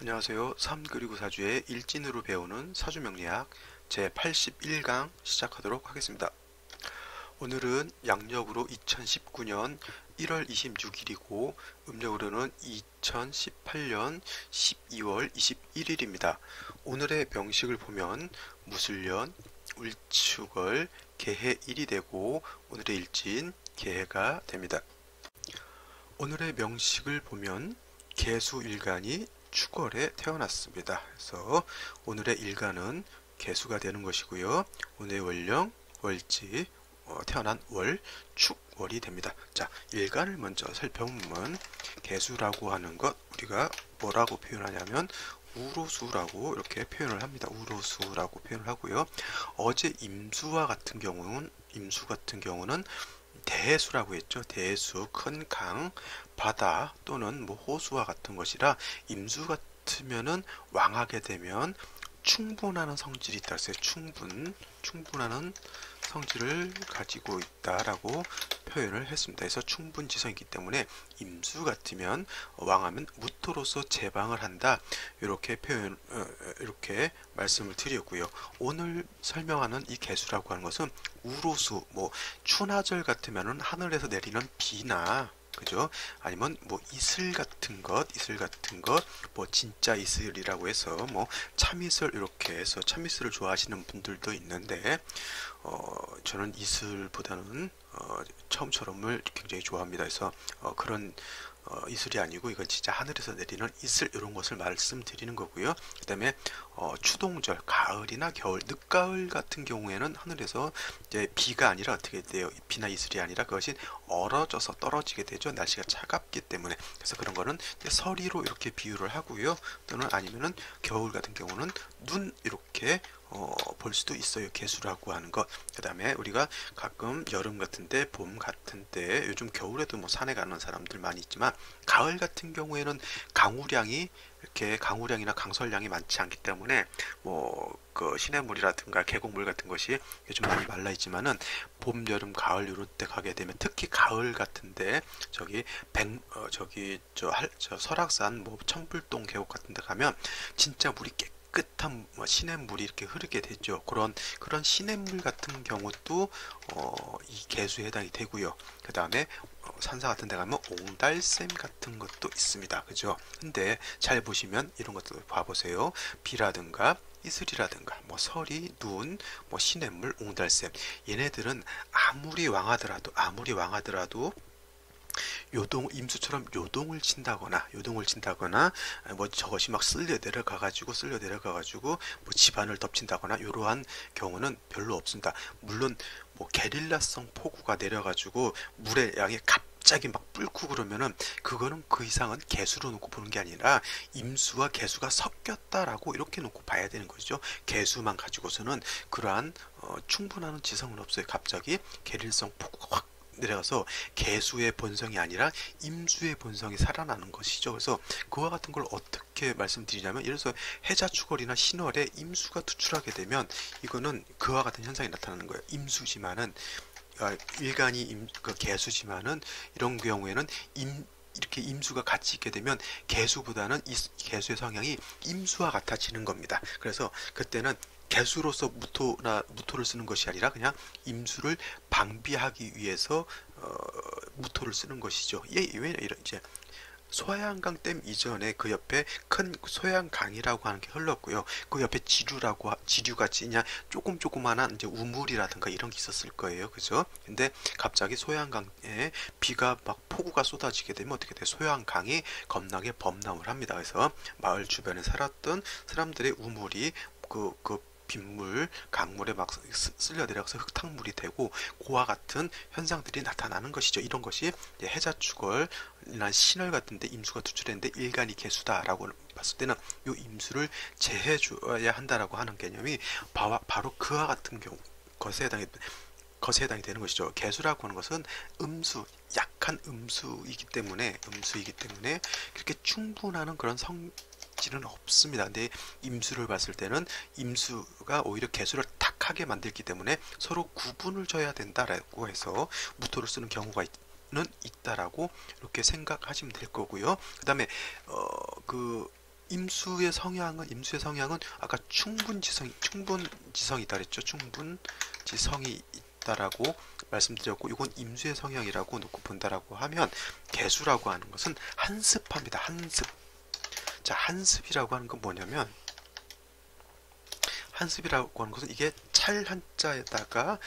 안녕하세요. 3 그리고 4주의 일진으로 배우는 사주명리학 제81강 시작하도록 하겠습니다. 오늘은 양력으로 2019년 1월 26일이고 음력으로는 2018년 12월 21일입니다. 오늘의 명식을 보면 무술년, 울축월, 개해일이 되고 오늘의 일진 개해가 됩니다. 오늘의 명식을 보면 개수일간이 축월에 태어났습니다. 그래서 오늘의 일간은 개수가 되는 것이고요. 오늘의 월령, 월지, 태어난 월, 축월이 됩니다. 자, 일간을 먼저 살펴보면 개수라고 하는 것 우리가 뭐라고 표현하냐면 우로수라고 이렇게 표현을 합니다. 우로수라고 표현을 하고요. 어제 임수 같은 경우는 대수라고 했죠. 대수, 큰 강, 바다 또는 뭐 호수와 같은 것이라 임수 같으면은 왕하게 되면 충분하는 성질이 있다. 그래서 충분하는 성질을 가지고 있다라고 표현을 했습니다. 그래서 충분지성이기 때문에 임수 같으면 왕하면 무토로서 제방을 한다. 이렇게 이렇게 말씀을 드렸고요. 오늘 설명하는 이 개수라고 하는 것은 우로수, 뭐 추나절 같으면은 하늘에서 내리는 비나 그죠? 아니면 뭐 이슬 같은 것, 뭐 진짜 이슬이라고 해서 뭐 참이슬 이렇게 해서 참이슬을 좋아하시는 분들도 있는데 저는 이슬보다는 처음처럼을 굉장히 좋아합니다. 그래서 그런 이슬이 아니고 이건 진짜 하늘에서 내리는 이슬 이런 것을 말씀드리는 거고요. 그 다음에 추동절, 가을이나 겨울, 늦가을 같은 경우에는 하늘에서 이제 비가 아니라 어떻게 돼요? 비나 이슬이 아니라 그것이 얼어져서 떨어지게 되죠. 날씨가 차갑기 때문에. 그래서 그런 거는 서리로 이렇게 비유를 하고요. 또는 아니면은 겨울 같은 경우는 눈 이렇게 볼 수도 있어요. 개수라고 하는 것. 그 다음에 우리가 가끔 여름 같은데, 봄 같은데, 요즘 겨울에도 뭐 산에 가는 사람들 많이 있지만, 가을 같은 경우에는 강우량이나 강설량이 많지 않기 때문에, 뭐, 그 시냇물이라든가 계곡물 같은 것이 요즘 많이 말라 있지만은, 봄, 여름, 가을 요럴 때 가게 되면, 특히 가을 같은데, 저 설악산, 뭐, 청불동 계곡 같은 데 가면, 진짜 물이 깨끗한 시냇물이 이렇게 흐르게 되죠. 그런 시냇물 같은 경우도 이 개수에 해당이 되고요. 그 다음에 산사 같은 데 가면 옹달샘 같은 것도 있습니다. 그죠? 근데 잘 보시면 이런 것도 봐보세요. 비라든가 이슬이라든가 뭐 서리, 눈, 뭐 시냇물, 옹달샘 얘네들은 아무리 왕하더라도 임수처럼 요동을 친다거나 뭐 저것이 막 쓸려 내려가가지고 뭐 집안을 덮친다거나 이러한 경우는 별로 없습니다. 물론 뭐 게릴라성 폭우가 내려가지고 물의 양이 갑자기 막 뿔고 그러면은 그거는 그 이상은 개수로 놓고 보는 게 아니라 임수와 개수가 섞였다라고 이렇게 놓고 봐야 되는 거죠. 개수만 가지고서는 그러한 충분한 지성은 없어요. 갑자기 계릴성 폭우가 확 내려가서 개수의 본성이 아니라 임수의 본성이 살아나는 것이죠. 그래서 그와 같은 걸 어떻게 말씀드리냐면 예를 들어서 해자축월이나 신월에 임수가 투출하게 되면 이거는 그와 같은 현상이 나타나는 거예요. 임수지만은 일간이 그 개수지만은 이런 경우에는 이렇게 임수가 같이 있게 되면 개수보다는 이 개수의 성향이 임수와 같아지는 겁니다. 그래서 그때는 개수로서 무토를 쓰는 것이 아니라 그냥 임수를 방비하기 위해서 무토를 쓰는 것이죠. 왜 이제 소양강 댐 이전에 그 옆에 큰 소양강이라고 하는 게 흘렀고요. 그 옆에 지류같이 그냥 조그만한 이제 우물이라든가 이런 게 있었을 거예요. 그죠? 근데 갑자기 소양강에 비가 막 폭우가 쏟아지게 되면 어떻게 돼요? 소양강이 겁나게 범람을 합니다. 그래서 마을 주변에 살았던 사람들의 우물이 그 빗물, 강물에 막 쓸려 내려가서 흙탕물이 되고 그와 같은 현상들이 나타나는 것이죠. 이런 것이 해자축월이나 신월 같은데 임수가 투출했는데 일간이 개수다라고 봤을 때는 이 임수를 제해줘야 한다라고 하는 개념이 바로 그와 같은 경우 것에 해당이 되는 것이죠. 개수라고 하는 것은 약한 음수이기 때문에 그렇게 충분한 그런 성질은 없습니다. 근데 임수를 봤을 때는 임수가 오히려 개수를 탁하게 만들기 때문에 서로 구분을 져야 된다라고 해서 무토를 쓰는 경우가 있다라고 이렇게 생각하시면 될 거고요. 그 다음에 그 임수의 성향은 아까 충분지성이 있다 그랬죠. 충분지성이 있다라고 말씀드렸고, 이건 임수의 성향이라고 놓고 본다라고 하면, 개수라고 하는 것은 한습합니다. 한습. 자, 한습이라고 하는 건 뭐냐면, 한습이라고 하는 것은 이게 찰 한자에다가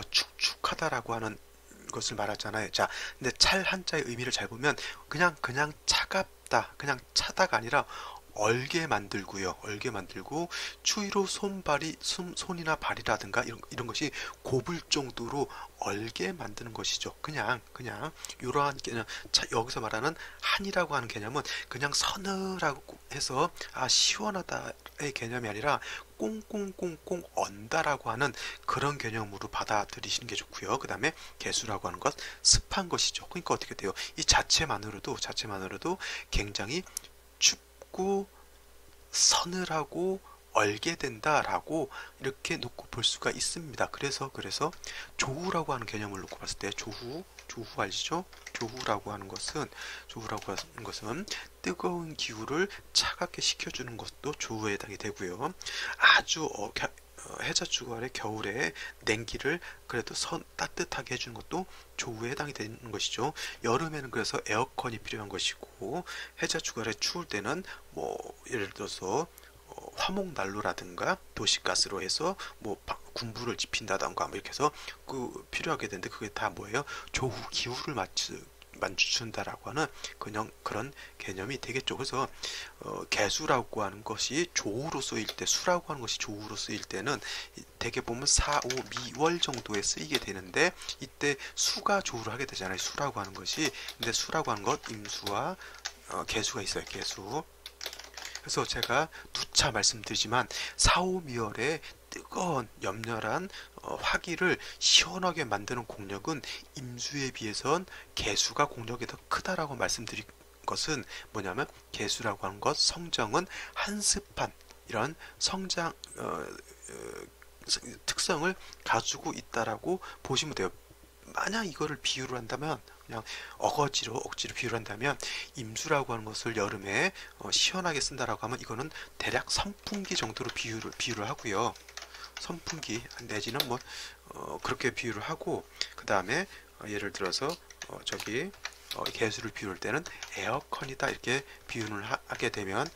축축하다라고 하는 것을 말하잖아요. 자, 근데 찰 한자의 의미를 잘 보면 그냥 차갑다, 그냥 차다가 아니라 얼게 만들고요. 얼게 만들고 추위로 손이나 발이라든가 이런 것이 곱을 정도로 얼게 만드는 것이죠. 그냥 이러한 개념, 여기서 말하는 한이라고 하는 개념은 그냥 서늘하고 해서 시원하다의 개념이 아니라 꽁꽁꽁꽁 언다라고 하는 그런 개념으로 받아들이시는 게 좋고요. 그 다음에 개수라고 하는 것, 습한 것이죠. 그러니까 어떻게 돼요? 이 자체만으로도 굉장히 춥고 서늘하고 얼게 된다라고 이렇게 놓고 볼 수가 있습니다. 그래서 조후라고 하는 개념을 놓고 봤을 때 조후 아시죠? 조후라고 하는 것은 뜨거운 기후를 차갑게 식혀주는 것도 조후에 해당이 되고요. 아주 해자축월의 겨울에 냉기를 그래도 따뜻하게 해주는 것도 조후에 해당이 되는 것이죠. 여름에는 그래서 에어컨이 필요한 것이고, 해자축월에 추울 때는 예를 들어서 화목난로라든가 도시가스로 해서 군부를 지핀다던가 이렇게 해서 필요하게 되는데, 그게 다 뭐예요? 조후 기후를 맞춘다라고 하는 그런 개념이 되겠죠. 그래서 개수라고 하는 것이 조우로 쓰일 때, 수라고 하는 것이 조우로 쓰일 때는 대개 보면 4, 5, 미월 정도에 쓰이게 되는데, 이때 수가 조우를 하게 되잖아요. 수라고 하는 것이. 근데 수라고 하는 것, 임수와 개수가 있어요. 개수. 그래서 제가 누차 말씀드리지만 4, 5미월에 뜨거운 염렬한 화기를 시원하게 만드는 공력은 임수에 비해선 개수가 공력이 더 크다라고 말씀드린 것은 뭐냐면, 개수라고 하는 것, 성정은 한습한 이런 성장 특성을 가지고 있다라고 보시면 돼요. 만약 이거를 비유를 한다면, 그냥 억지로 비유를 한다면, 임수라고 하는 것을 여름에 시원하게 쓴다라고 하면 이거는 대략 선풍기 정도로 비유를 하고요. 선풍기 내지는 그렇게 비유를 하고, 그 다음에 예를 들어서 개수를 비울 때는 에어컨이다 이렇게 비유를 하게 되면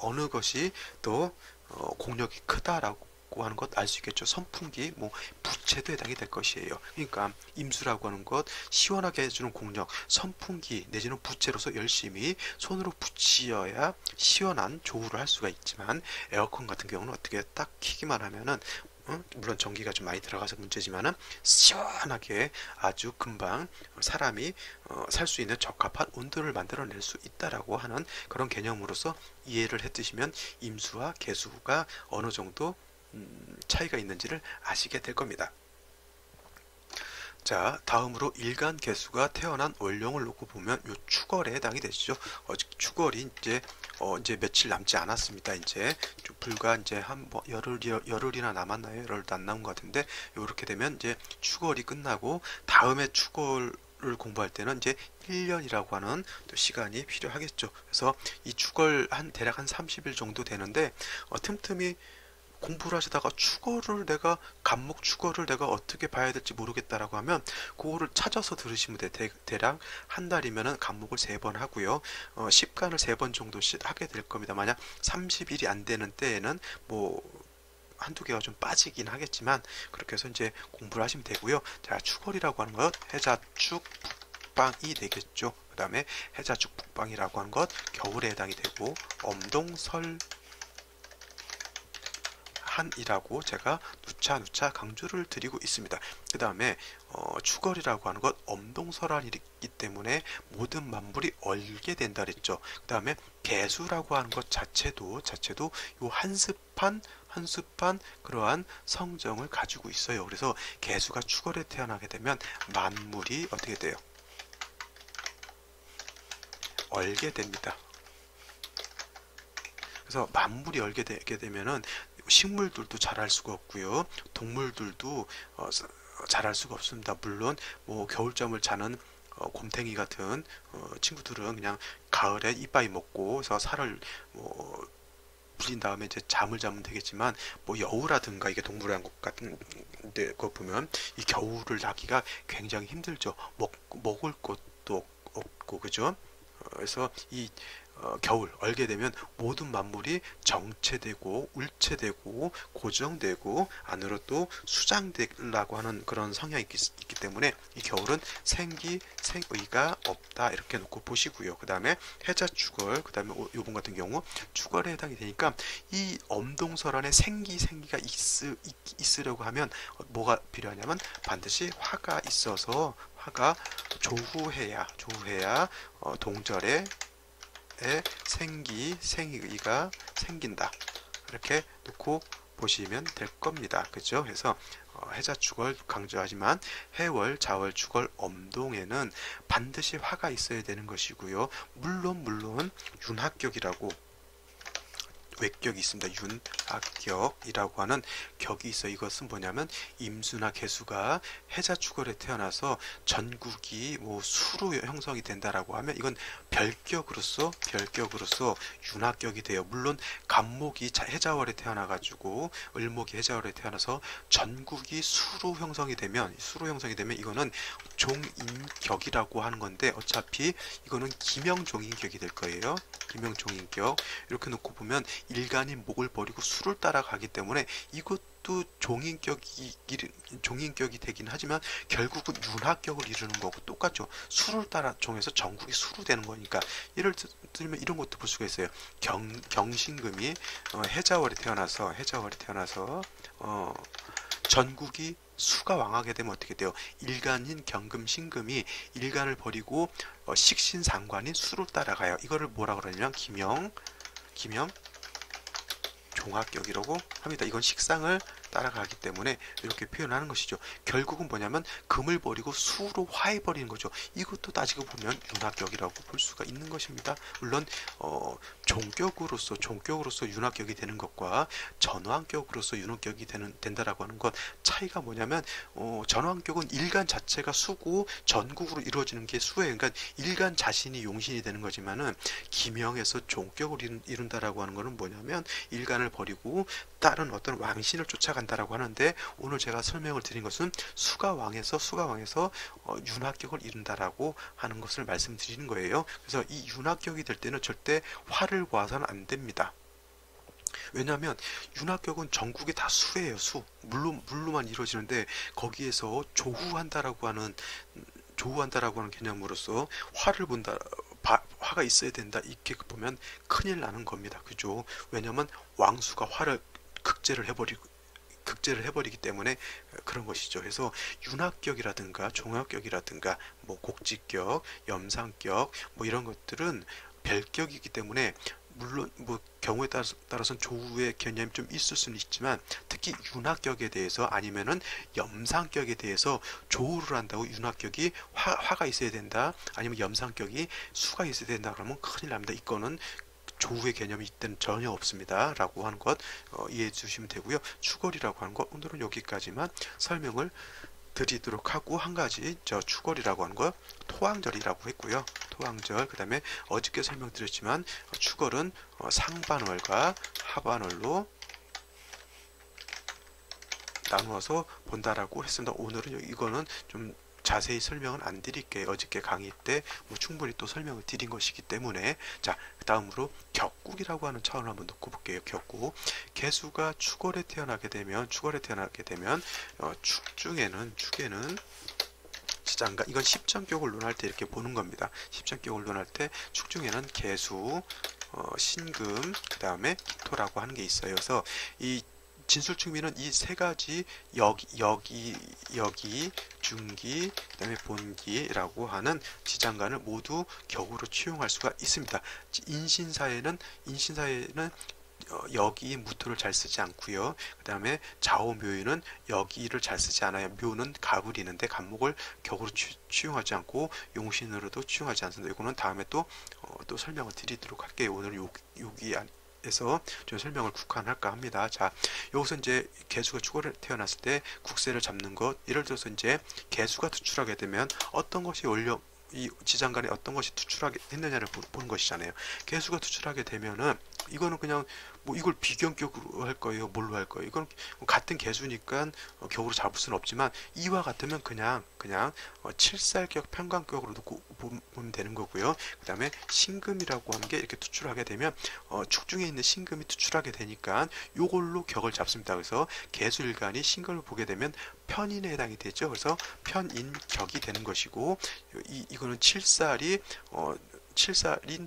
어느 것이 또 공력이 크다라고 하는 것 알 수 있겠죠. 선풍기, 부채도 해당이 될 것이에요. 그러니까 임수라고 하는 것, 시원하게 해주는 공력, 선풍기 내지는 부채로서 열심히 손으로 붙여야 시원한 조우를 할 수가 있지만, 에어컨 같은 경우는 어떻게 딱 키기만 하면은 물론 전기가 좀 많이 들어가서 문제지만은 시원하게 아주 금방 사람이 살 수 있는 적합한 온도를 만들어낼 수 있다라고 하는 그런 개념으로서 이해를 해두시면 임수와 개수가 어느 정도 차이가 있는지를 아시게 될 겁니다. 자, 다음으로 일간 개수가 태어난 월령을 놓고 보면 요 축월에 해당이 되시죠. 축월이 이제 며칠 남지 않았습니다. 이제 불과 이제 열흘이나 남았나요? 열흘도 안 남은 것 같은데, 요렇게 되면 이제 축월이 끝나고 다음에 축월을 공부할 때는 이제 1년이라고 하는 또 시간이 필요하겠죠. 그래서 이 축월 대략 한 30일 정도 되는데, 틈틈이 공부를 하시다가 간목 축월을 내가 어떻게 봐야 될지 모르겠다라고 하면 그거를 찾아서 들으시면 돼요. 대략 한 달이면은 간목을 3번 하고요. 십간을 3번 정도씩 하게 될 겁니다. 만약 30일이 안 되는 때에는 한두 개가 좀 빠지긴 하겠지만, 그렇게 해서 이제 공부를 하시면 되고요. 자, 축월이라고 하는 것, 해자축 북방이 되겠죠. 그 다음에 해자축 북방이라고 하는 것, 겨울에 해당이 되고, 엄동설 한이라고 제가 누차 강조를 드리고 있습니다. 그 다음에 축월이라고 하는 것, 엄동설한이기 때문에 모든 만물이 얼게 된다 그랬죠. 그 다음에 개수라고 하는 것 자체도 요 한습한 그러한 성정을 가지고 있어요. 그래서 개수가 축월에 태어나게 되면 만물이 어떻게 돼요? 얼게 됩니다. 그래서 만물이 얼게 되게 되면은 식물들도 자랄 수가 없고요. 동물들도 자랄 수가 없습니다. 물론 겨울잠을 자는 곰탱이 같은 친구들은 그냥 가을에 이빠이 먹고 그래서 살을 뭐 불린 다음에 이제 잠을 자면 되겠지만, 뭐 여우라든가 이게 동물의 왕국 같은 거 보면 이 겨울을 나기가 굉장히 힘들죠. 먹을 것도 없고, 그죠? 그래서 이 겨울 얼게 되면 모든 만물이 정체되고 울체되고 고정되고 안으로 또 수장되려고 하는 그런 성향이 있기 때문에 이 겨울은 생의가 없다 이렇게 놓고 보시고요. 그 다음에 해자축월, 그 다음에 요번 같은 경우 축월에 해당이 되니까 이 엄동설 안에 생기가 있으려고 하면 뭐가 필요하냐면 반드시 화가 있어서, 화가 조후해야 동절에 생의가 생긴다 이렇게 놓고 보시면 될 겁니다. 그죠? 그래서 해자축월 강조하지만 해월, 자월, 축월, 엄동에는 반드시 화가 있어야 되는 것이고요. 물론 윤합격이라고 외격이 있습니다. 윤합격이라고 하는 격이 있어. 이것은 뭐냐면 임수나 개수가 해자축월에 태어나서 전국이 뭐 수로 형성이 된다라고 하면 이건 별격으로서 윤합격이 돼요. 물론 간목이 해자월에 태어나가지고 을목이 해자월에 태어나서 전국이 수로 형성이 되면 이거는 종인격이라고 하는 건데, 어차피 이거는 기명종인격이 될 거예요. 기명종인격 이렇게 놓고 보면 일간이 목을 버리고 수를 따라가기 때문에 이것도 종인격이 되긴 하지만 결국은 윤합격을 이루는 거고 똑같죠. 수를 따라 종에서 전국이 수로 되는 거니까. 예를 들면 이런 것도 볼 수가 있어요. 경신금이 해자월에 태어나서 전국이 수가 왕하게 되면 어떻게 돼요? 일간인 경금 신금이 일간을 버리고 식신상관인 수를 따라가요. 이거를 뭐라 그러냐면 기명 종합격이라고 합니다. 이건 식상을 따라가기 때문에 이렇게 표현하는 것이죠. 결국은 뭐냐면 금을 버리고 수로 화해버리는 거죠. 이것도 따지고 보면 윤합격이라고 볼 수가 있는 것입니다. 물론 종격으로서 윤합격이 되는 것과 전환격으로서 윤합격이 된다라고 하는 것 차이가 뭐냐면, 전환격은 일간 자체가 수고 전국으로 이루어지는 게 수예요. 그러니까 일간 자신이 용신이 되는 거지만은 기명에서 종격을 이룬다라고 하는 것은 뭐냐면 일간을 버리고 다른 어떤 왕신을 쫓아간다라고 하는데, 오늘 제가 설명을 드린 것은 수가 왕에서 윤합격을 이룬다라고 하는 것을 말씀드리는 거예요. 그래서 이 윤합격이 될 때는 절대 화를 보아서는 안 됩니다. 왜냐하면 윤합격은 전국이 다 수예요. 물로만 이루어지는데 거기에서 조후한다라고 하는 개념으로서 화를 본다, 화가 있어야 된다 이렇게 보면 큰일 나는 겁니다. 그죠? 왜냐하면 왕수가 화를 극제를 해버리기 때문에 그런 것이죠. 그래서 윤합격이라든가 종합격이라든가 뭐 곡직격, 염상격 뭐 이런 것들은 별격이기 때문에, 물론 뭐 경우에 따라서는 조우의 개념이 좀 있을 수는 있지만, 특히 윤합격에 대해서 아니면은 염상격에 대해서 조우를 한다고 윤합격이 화가 있어야 된다, 아니면 염상격이 수가 있어야 된다 그러면 큰일 납니다. 이거는 조우의 개념이 이때는 전혀 없습니다 라고 하는 것 이해해 주시면 되고요. 축월이라고 하는 것 오늘은 여기까지만 설명을 드리도록 하고, 한 가지 축월이라고 하는 거 토왕절이라고 했고요. 토왕절, 그 다음에 어저께 설명드렸지만 축월은 상반월과 하반월로 나누어서 본다라고 했습니다. 오늘은 이거는 좀 자세히 설명은 안 드릴게요. 어저께 강의 때 뭐 충분히 또 설명을 드린 것이기 때문에. 자, 그 다음으로 격국이라고 하는 차원을 한번 놓고 볼게요. 격국. 개수가 축월에 태어나게 되면 축에는 지장간, 이건 십전격을 논할 때 이렇게 보는 겁니다. 십전격을 논할 때 축중에는 개수, 신금, 그 다음에 토라고 하는 게 있어요. 그래서 이 진술충미는 이 세 가지 여기, 중기, 그 다음에 본기라고 하는 지장간을 모두 격으로 취용할 수가 있습니다. 인신사에는 여기 무토를 잘 쓰지 않고요. 그 다음에 좌우묘유는 여기를 잘 쓰지 않아요. 묘는 갑을 이는데 갑목을 격으로 취용하지 않고 용신으로도 취용하지 않습니다. 이거는 다음에 또 설명을 드리도록 할게요. 오늘 여기에서 좀 설명을 국한할까 합니다. 자, 여기서 이제 개수가 축월에 태어났을 때 국세를 잡는 것, 예를 들어서 이제 개수가 투출하게 되면 어떤 것이 이 지장간에 어떤 것이 투출하게 했느냐를 보는 것이잖아요. 개수가 투출하게 되면은 이거는 그냥 뭐 이걸 비경격으로 할 거예요, 뭘로 할 거예요. 이건 같은 개수니까 격으로 잡을 수는 없지만 이와 같으면 그냥 칠살격 평간격으로 놓고 보면 되는 거고요. 그 다음에 신금이라고 하는 게 이렇게 투출하게 되면 축중에 있는 신금이 투출하게 되니까 요걸로 격을 잡습니다. 그래서 개수일간이 신금을 보게 되면 편인에 해당이 되죠. 그래서 편인격이 되는 것이고, 이거는 칠살인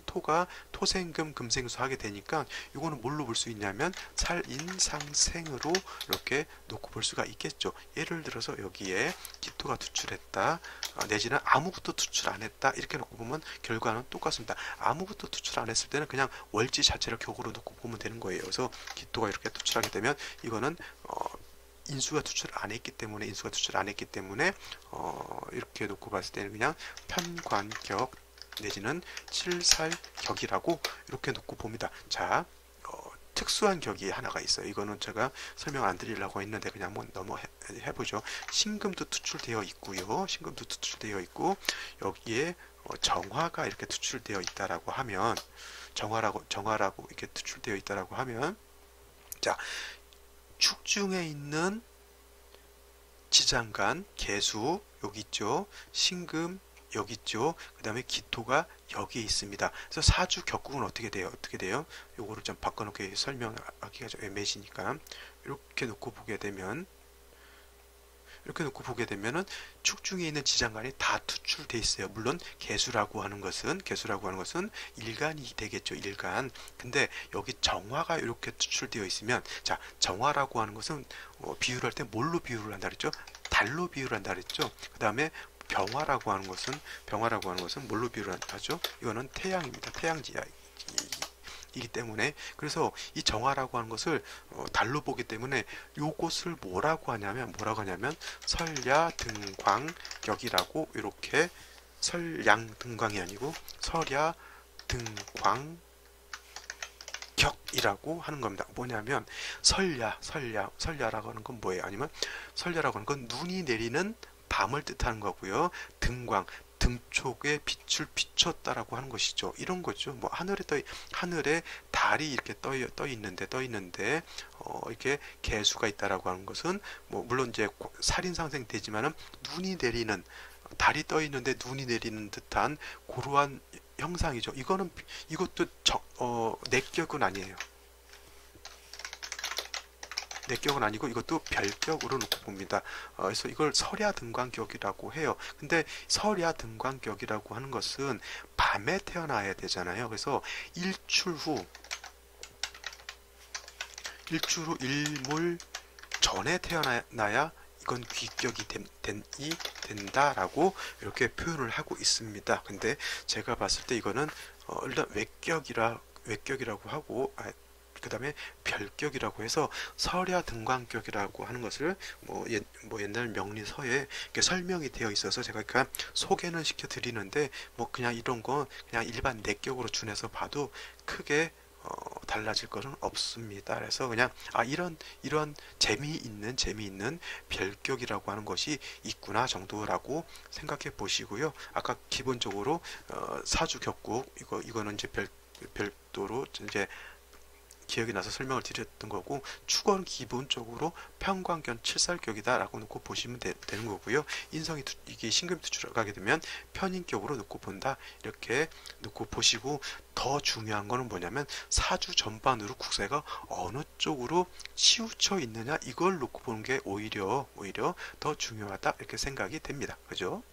토가 토생금 금생수 하게 되니까 이거는 뭘로 볼 수 있냐면 살인상생으로 이렇게 놓고 볼 수가 있겠죠. 예를 들어서 여기에 기토가 투출했다, 내지는 아무것도 투출 안 했다, 이렇게 놓고 보면 결과는 똑같습니다. 아무것도 투출 안 했을 때는 그냥 월지 자체를 격으로 놓고 보면 되는 거예요. 그래서 기토가 이렇게 투출하게 되면 이거는 인수가 투출 안 했기 때문에 이렇게 놓고 봤을 때는 그냥 편관격 내지는 칠살격이라고 이렇게 놓고 봅니다. 자, 특수한 격이 하나가 있어요. 이거는 제가 설명 안 드리려고 했는데 그냥 한번 해보죠. 신금도 투출되어 있고요. 신금도 투출되어 있고, 여기에 정화가 이렇게 투출되어 있다라고 하면, 정화라고 이렇게 투출되어 있다라고 하면, 자, 축중에 있는 지장간, 개수 여기 있죠. 신금 여기 있죠. 그 다음에 기토가 여기에 있습니다. 그래서 사주 격국은 어떻게 돼요? 요거를 좀 바꿔놓게 설명하기가 좀 애매해지니까 이렇게 놓고 보게 되면은 축중에 있는 지장간이 다 투출돼 있어요. 물론 개수라고 하는 것은 일간이 되겠죠. 일간. 근데 여기 정화가 이렇게 투출되어 있으면, 자, 정화라고 하는 것은 비유를 할 때 뭘로 비유를 한다 그랬죠? 달로 비유를 한다 그랬죠. 그 다음에 병화라고 하는 것은 뭘로 비유를 하죠? 이거는 태양입니다. 태양지이기 때문에, 그래서 이 정화라고 하는 것을 달로 보기 때문에 요것을 뭐라고 하냐면 설야등광격이라고, 이렇게 설양등광이 아니고 설야등광격이라고 하는 겁니다. 뭐냐면 설야라고 하는 건 뭐예요? 아니면 설야라고 하는 건 눈이 내리는 밤을 뜻하는 거고요. 등촉에 빛을 비췄다라고 하는 것이죠. 이런 거죠. 뭐 하늘에 달이 이렇게 떠 있는데 이렇게 개수가 있다라고 하는 것은 뭐 물론 이제 살인상생 되지만은 달이 떠 있는데 눈이 내리는 듯한 그러한 형상이죠. 이것도 내격은 아니에요. 내격은 아니고 이것도 별격으로 놓고 봅니다. 그래서 이걸 설야등광격이라고 해요. 근데 설야등광격이라고 하는 것은 밤에 태어나야 되잖아요. 그래서 일출 후 일몰 전에 태어나야 이건 귀격이 된다라고 이렇게 표현을 하고 있습니다. 근데 제가 봤을 때 이거는 일단 외격이라고 하고, 그 다음에 별격이라고 해서 설야등광격이라고 하는 것을 뭐 옛날 명리서에 이렇게 설명이 되어 있어서 제가 그냥 소개는 시켜 드리는데, 뭐 그냥 이런 거 그냥 일반 내격으로 준해서 봐도 크게 달라질 것은 없습니다. 그래서 그냥 이런 재미있는 별격이라고 하는 것이 있구나 정도라고 생각해 보시고요. 아까 기본적으로 사주 격국 이거는 이제 별도로 이제 기억이 나서 설명을 드렸던 거고, 축원은 기본적으로 평광견 칠살격이다라고 놓고 보시면 되는 거고요. 이게 신금이 투출하게 되면 편인격으로 놓고 본다, 이렇게 놓고 보시고, 더 중요한 거는 뭐냐면 사주 전반으로 국세가 어느 쪽으로 치우쳐 있느냐, 이걸 놓고 보는 게 오히려 더 중요하다, 이렇게 생각이 됩니다. 그죠?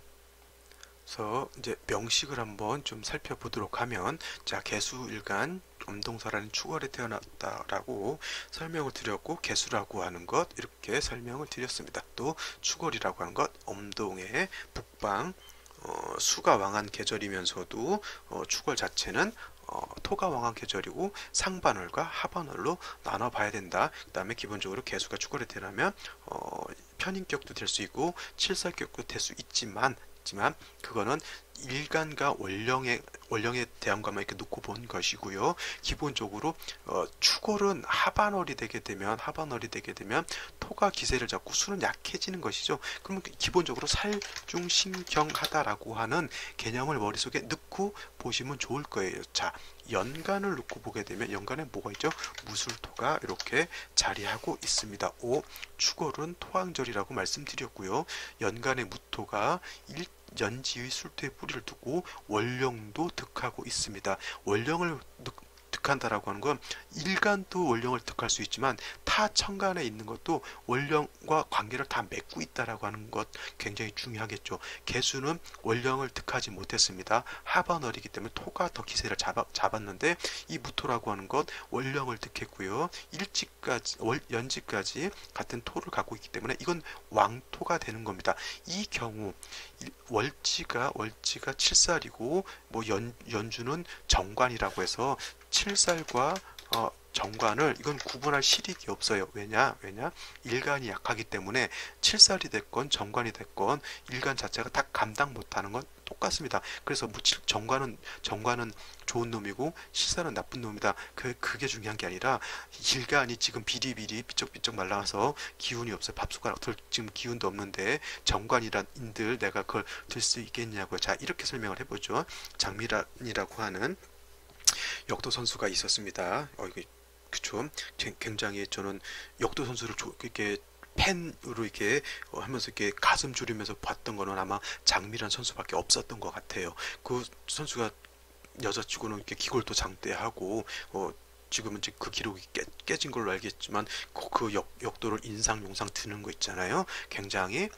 그래서 이제 명식을 한번 좀 살펴보도록 하면, 자, 개수일간 엄동설하는 축월에 태어났다라고 설명을 드렸고, 개수라고 하는 것 이렇게 설명을 드렸습니다. 또 축월이라고 하는 것 엄동의 북방, 수가 왕한 계절이면서도 축월 자체는 토가 왕한 계절이고 상반월과 하반월로 나눠 봐야 된다. 그 다음에 기본적으로 개수가 축월에 태어나면 편인격도 될 수 있고 칠살격도 될 수 있지만 그거는 일간과 원령에 대한 것만 이렇게 놓고 본 것이고요. 기본적으로 축월은 하반월이 되게 되면 토가 기세를 잡고 수는 약해지는 것이죠. 그러면 기본적으로 살중신경하다라고 하는 개념을 머릿속에 넣고 보시면 좋을 거예요. 자, 연간을 놓고 보게 되면 연간에 뭐가 있죠? 무술토가 이렇게 자리하고 있습니다. 축월은 토왕절이라고 말씀드렸고요. 연간의 무토가 연지의 술토에 뿌리를 두고 원령도 득하고 있습니다. 원령을 득한다라고 하는 건 일간도 원령을 득할 수 있지만 타 천간에 있는 것도 원령과 관계를 다 맺고 있다라고 하는 것 굉장히 중요하겠죠. 개수는 원령을 득하지 못했습니다. 하반월이기 때문에 토가 더 기세를 잡았는데 이 무토라고 하는 것 원령을 득했고요. 연지까지 같은 토를 갖고 있기 때문에 이건 왕토가 되는 겁니다. 이 경우 월지가 칠살이고 뭐 연주는 정관이라고 해서 칠살과 정관을 이건 구분할 실익이 없어요. 왜냐? 일간이 약하기 때문에 칠살이 됐건 정관이 됐건 일간 자체가 다 감당 못하는 건 똑같습니다. 그래서 정관은 좋은 놈이고 칠살은 나쁜 놈이다. 그게 중요한 게 아니라 일간이 지금 비리비리 삐쩍삐쩍 말라서 기운이 없어요. 밥숟가락 들 지금 기운도 없는데 정관이란 인들 내가 그걸 들 수 있겠냐고요. 자, 이렇게 설명을 해보죠. 장미란이라고 하는 역도 선수가 있었습니다. 이거 그쵸? 굉장히 저는 역도 선수를 이렇게 팬으로 이렇게 하면서 이렇게 가슴 졸이면서 봤던 거는 아마 장미란 선수밖에 없었던 것 같아요. 그 선수가 여자치고는 이렇게 기골도 장대하고 지금은 이제 그 기록이 깨진 걸로 알겠지만 그 역도를 인상 용상 드는 거 있잖아요. 굉장히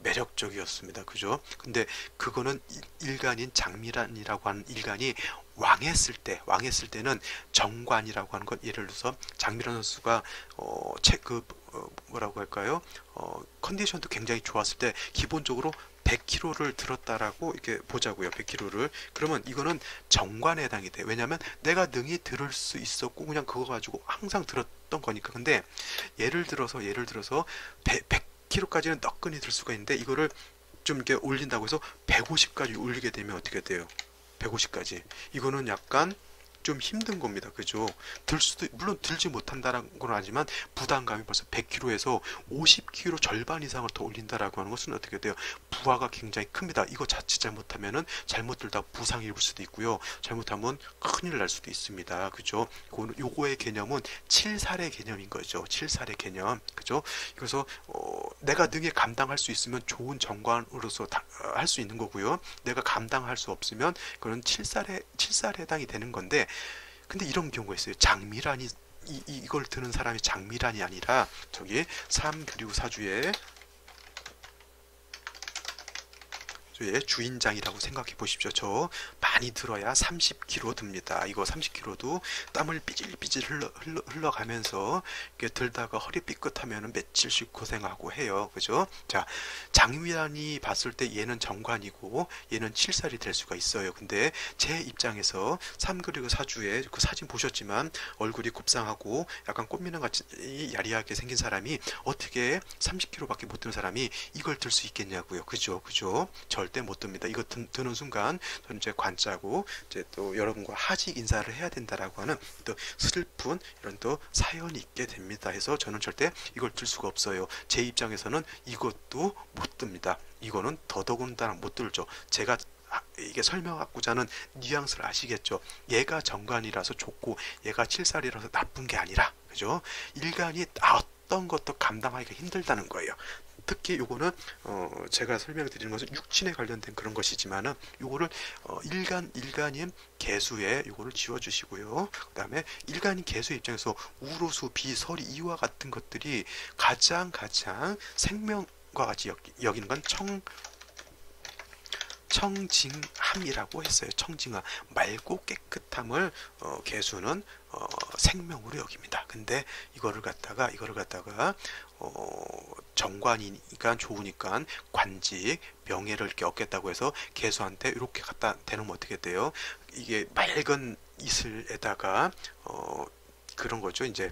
매력적이었습니다. 그죠? 근데 그거는 일간인 장미란이라고 하는 일간이 왕했을 때는 정관이라고 하는 건 예를 들어서 장미란 선수가 뭐라고 할까요? 컨디션도 굉장히 좋았을 때 기본적으로 100kg를 들었다라고 이렇게 보자고요. 100kg를. 그러면 이거는 정관에 해당이 돼요. 왜냐하면 내가 능히 들을 수 있었고 그냥 그거 가지고 항상 들었던 거니까. 근데 예를 들어서 100kg까지는 너끈히 들 수가 있는데 이거를 좀 이렇게 올린다고 해서 150까지 올리게 되면 어떻게 돼요? 150까지. 이거는 약간 좀 힘든 겁니다. 그죠? 물론 들지 못한다는 건 아니지만 부담감이 벌써 100kg에서 50kg 절반 이상을 더 올린다라고 하는 것은 어떻게 돼요? 부하가 굉장히 큽니다. 이거 자칫 잘못하면은 잘못 들다 부상이 입을 수도 있고요. 잘못하면 큰일 날 수도 있습니다. 그죠? 요거의 개념은 칠살의 개념인 거죠. 칠살의 개념. 그죠? 그래서 내가 능히 감당할 수 있으면 좋은 정관으로서 할 수 있는 거고요. 내가 감당할 수 없으면 그건 칠살에 해당이 되는 건데 근데 이런 경우가 있어요. 장미란이 이걸 드는 사람이 장미란이 아니라 저기 3 그리고 4주에 주인장이라고 생각해 보십시오. 저 많이 들어야 30kg 듭니다. 이거 30kg도 땀을 삐질삐질 흘러가면서 이렇게 들다가 허리 삐끗하면 며칠씩 고생하고 해요. 그죠? 자, 장미란이 봤을 때 얘는 정관이고 얘는 칠살이 될 수가 있어요. 근데 제 입장에서 3 그리고 4주에 그 사진 보셨지만 얼굴이 곱상하고 약간 꽃미남 같이 야리하게 생긴 사람이 어떻게 30kg밖에 못 드는 사람이 이걸 들 수 있겠냐고요. 그죠? 절대 못 듭니다. 이거 드는 순간 저는 이제 관짜고 이제 또 여러분과 하직 인사를 해야 된다라고 하는 또 슬픈 이런 또 사연이 있게 됩니다. 해서 저는 절대 이걸 들 수가 없어요. 제 입장에서는 이것도 못 듭니다. 이거는 더더군다나 못 들죠. 제가 이게 설명하고자 하는 뉘앙스를 아시겠죠? 얘가 정관이라서 좋고 얘가 칠살이라서 나쁜 게 아니라 그죠? 일간이 어떤 것도 감당하기가 힘들다는 거예요. 특히 요거는 제가 설명드리는 것은 육친에 관련된 그런 것이지만은 요거를 일간인 개수에 요거를 지워주시고요. 그 다음에 일간인 개수 입장에서 우로수, 비, 서리 이와 같은 것들이 가장 생명과 같이 여기는 건 청징함이라고 했어요. 청징함, 맑고 깨끗함을 개수는 생명으로 여깁니다. 근데 이거를 갖다가 정관이니까 좋으니까 관직, 명예를 이렇게 얻겠다고 해서 개수한테 이렇게 갖다 대놓으면 어떻게 돼요? 이게 맑은 이슬에다가 그런 거죠. 이제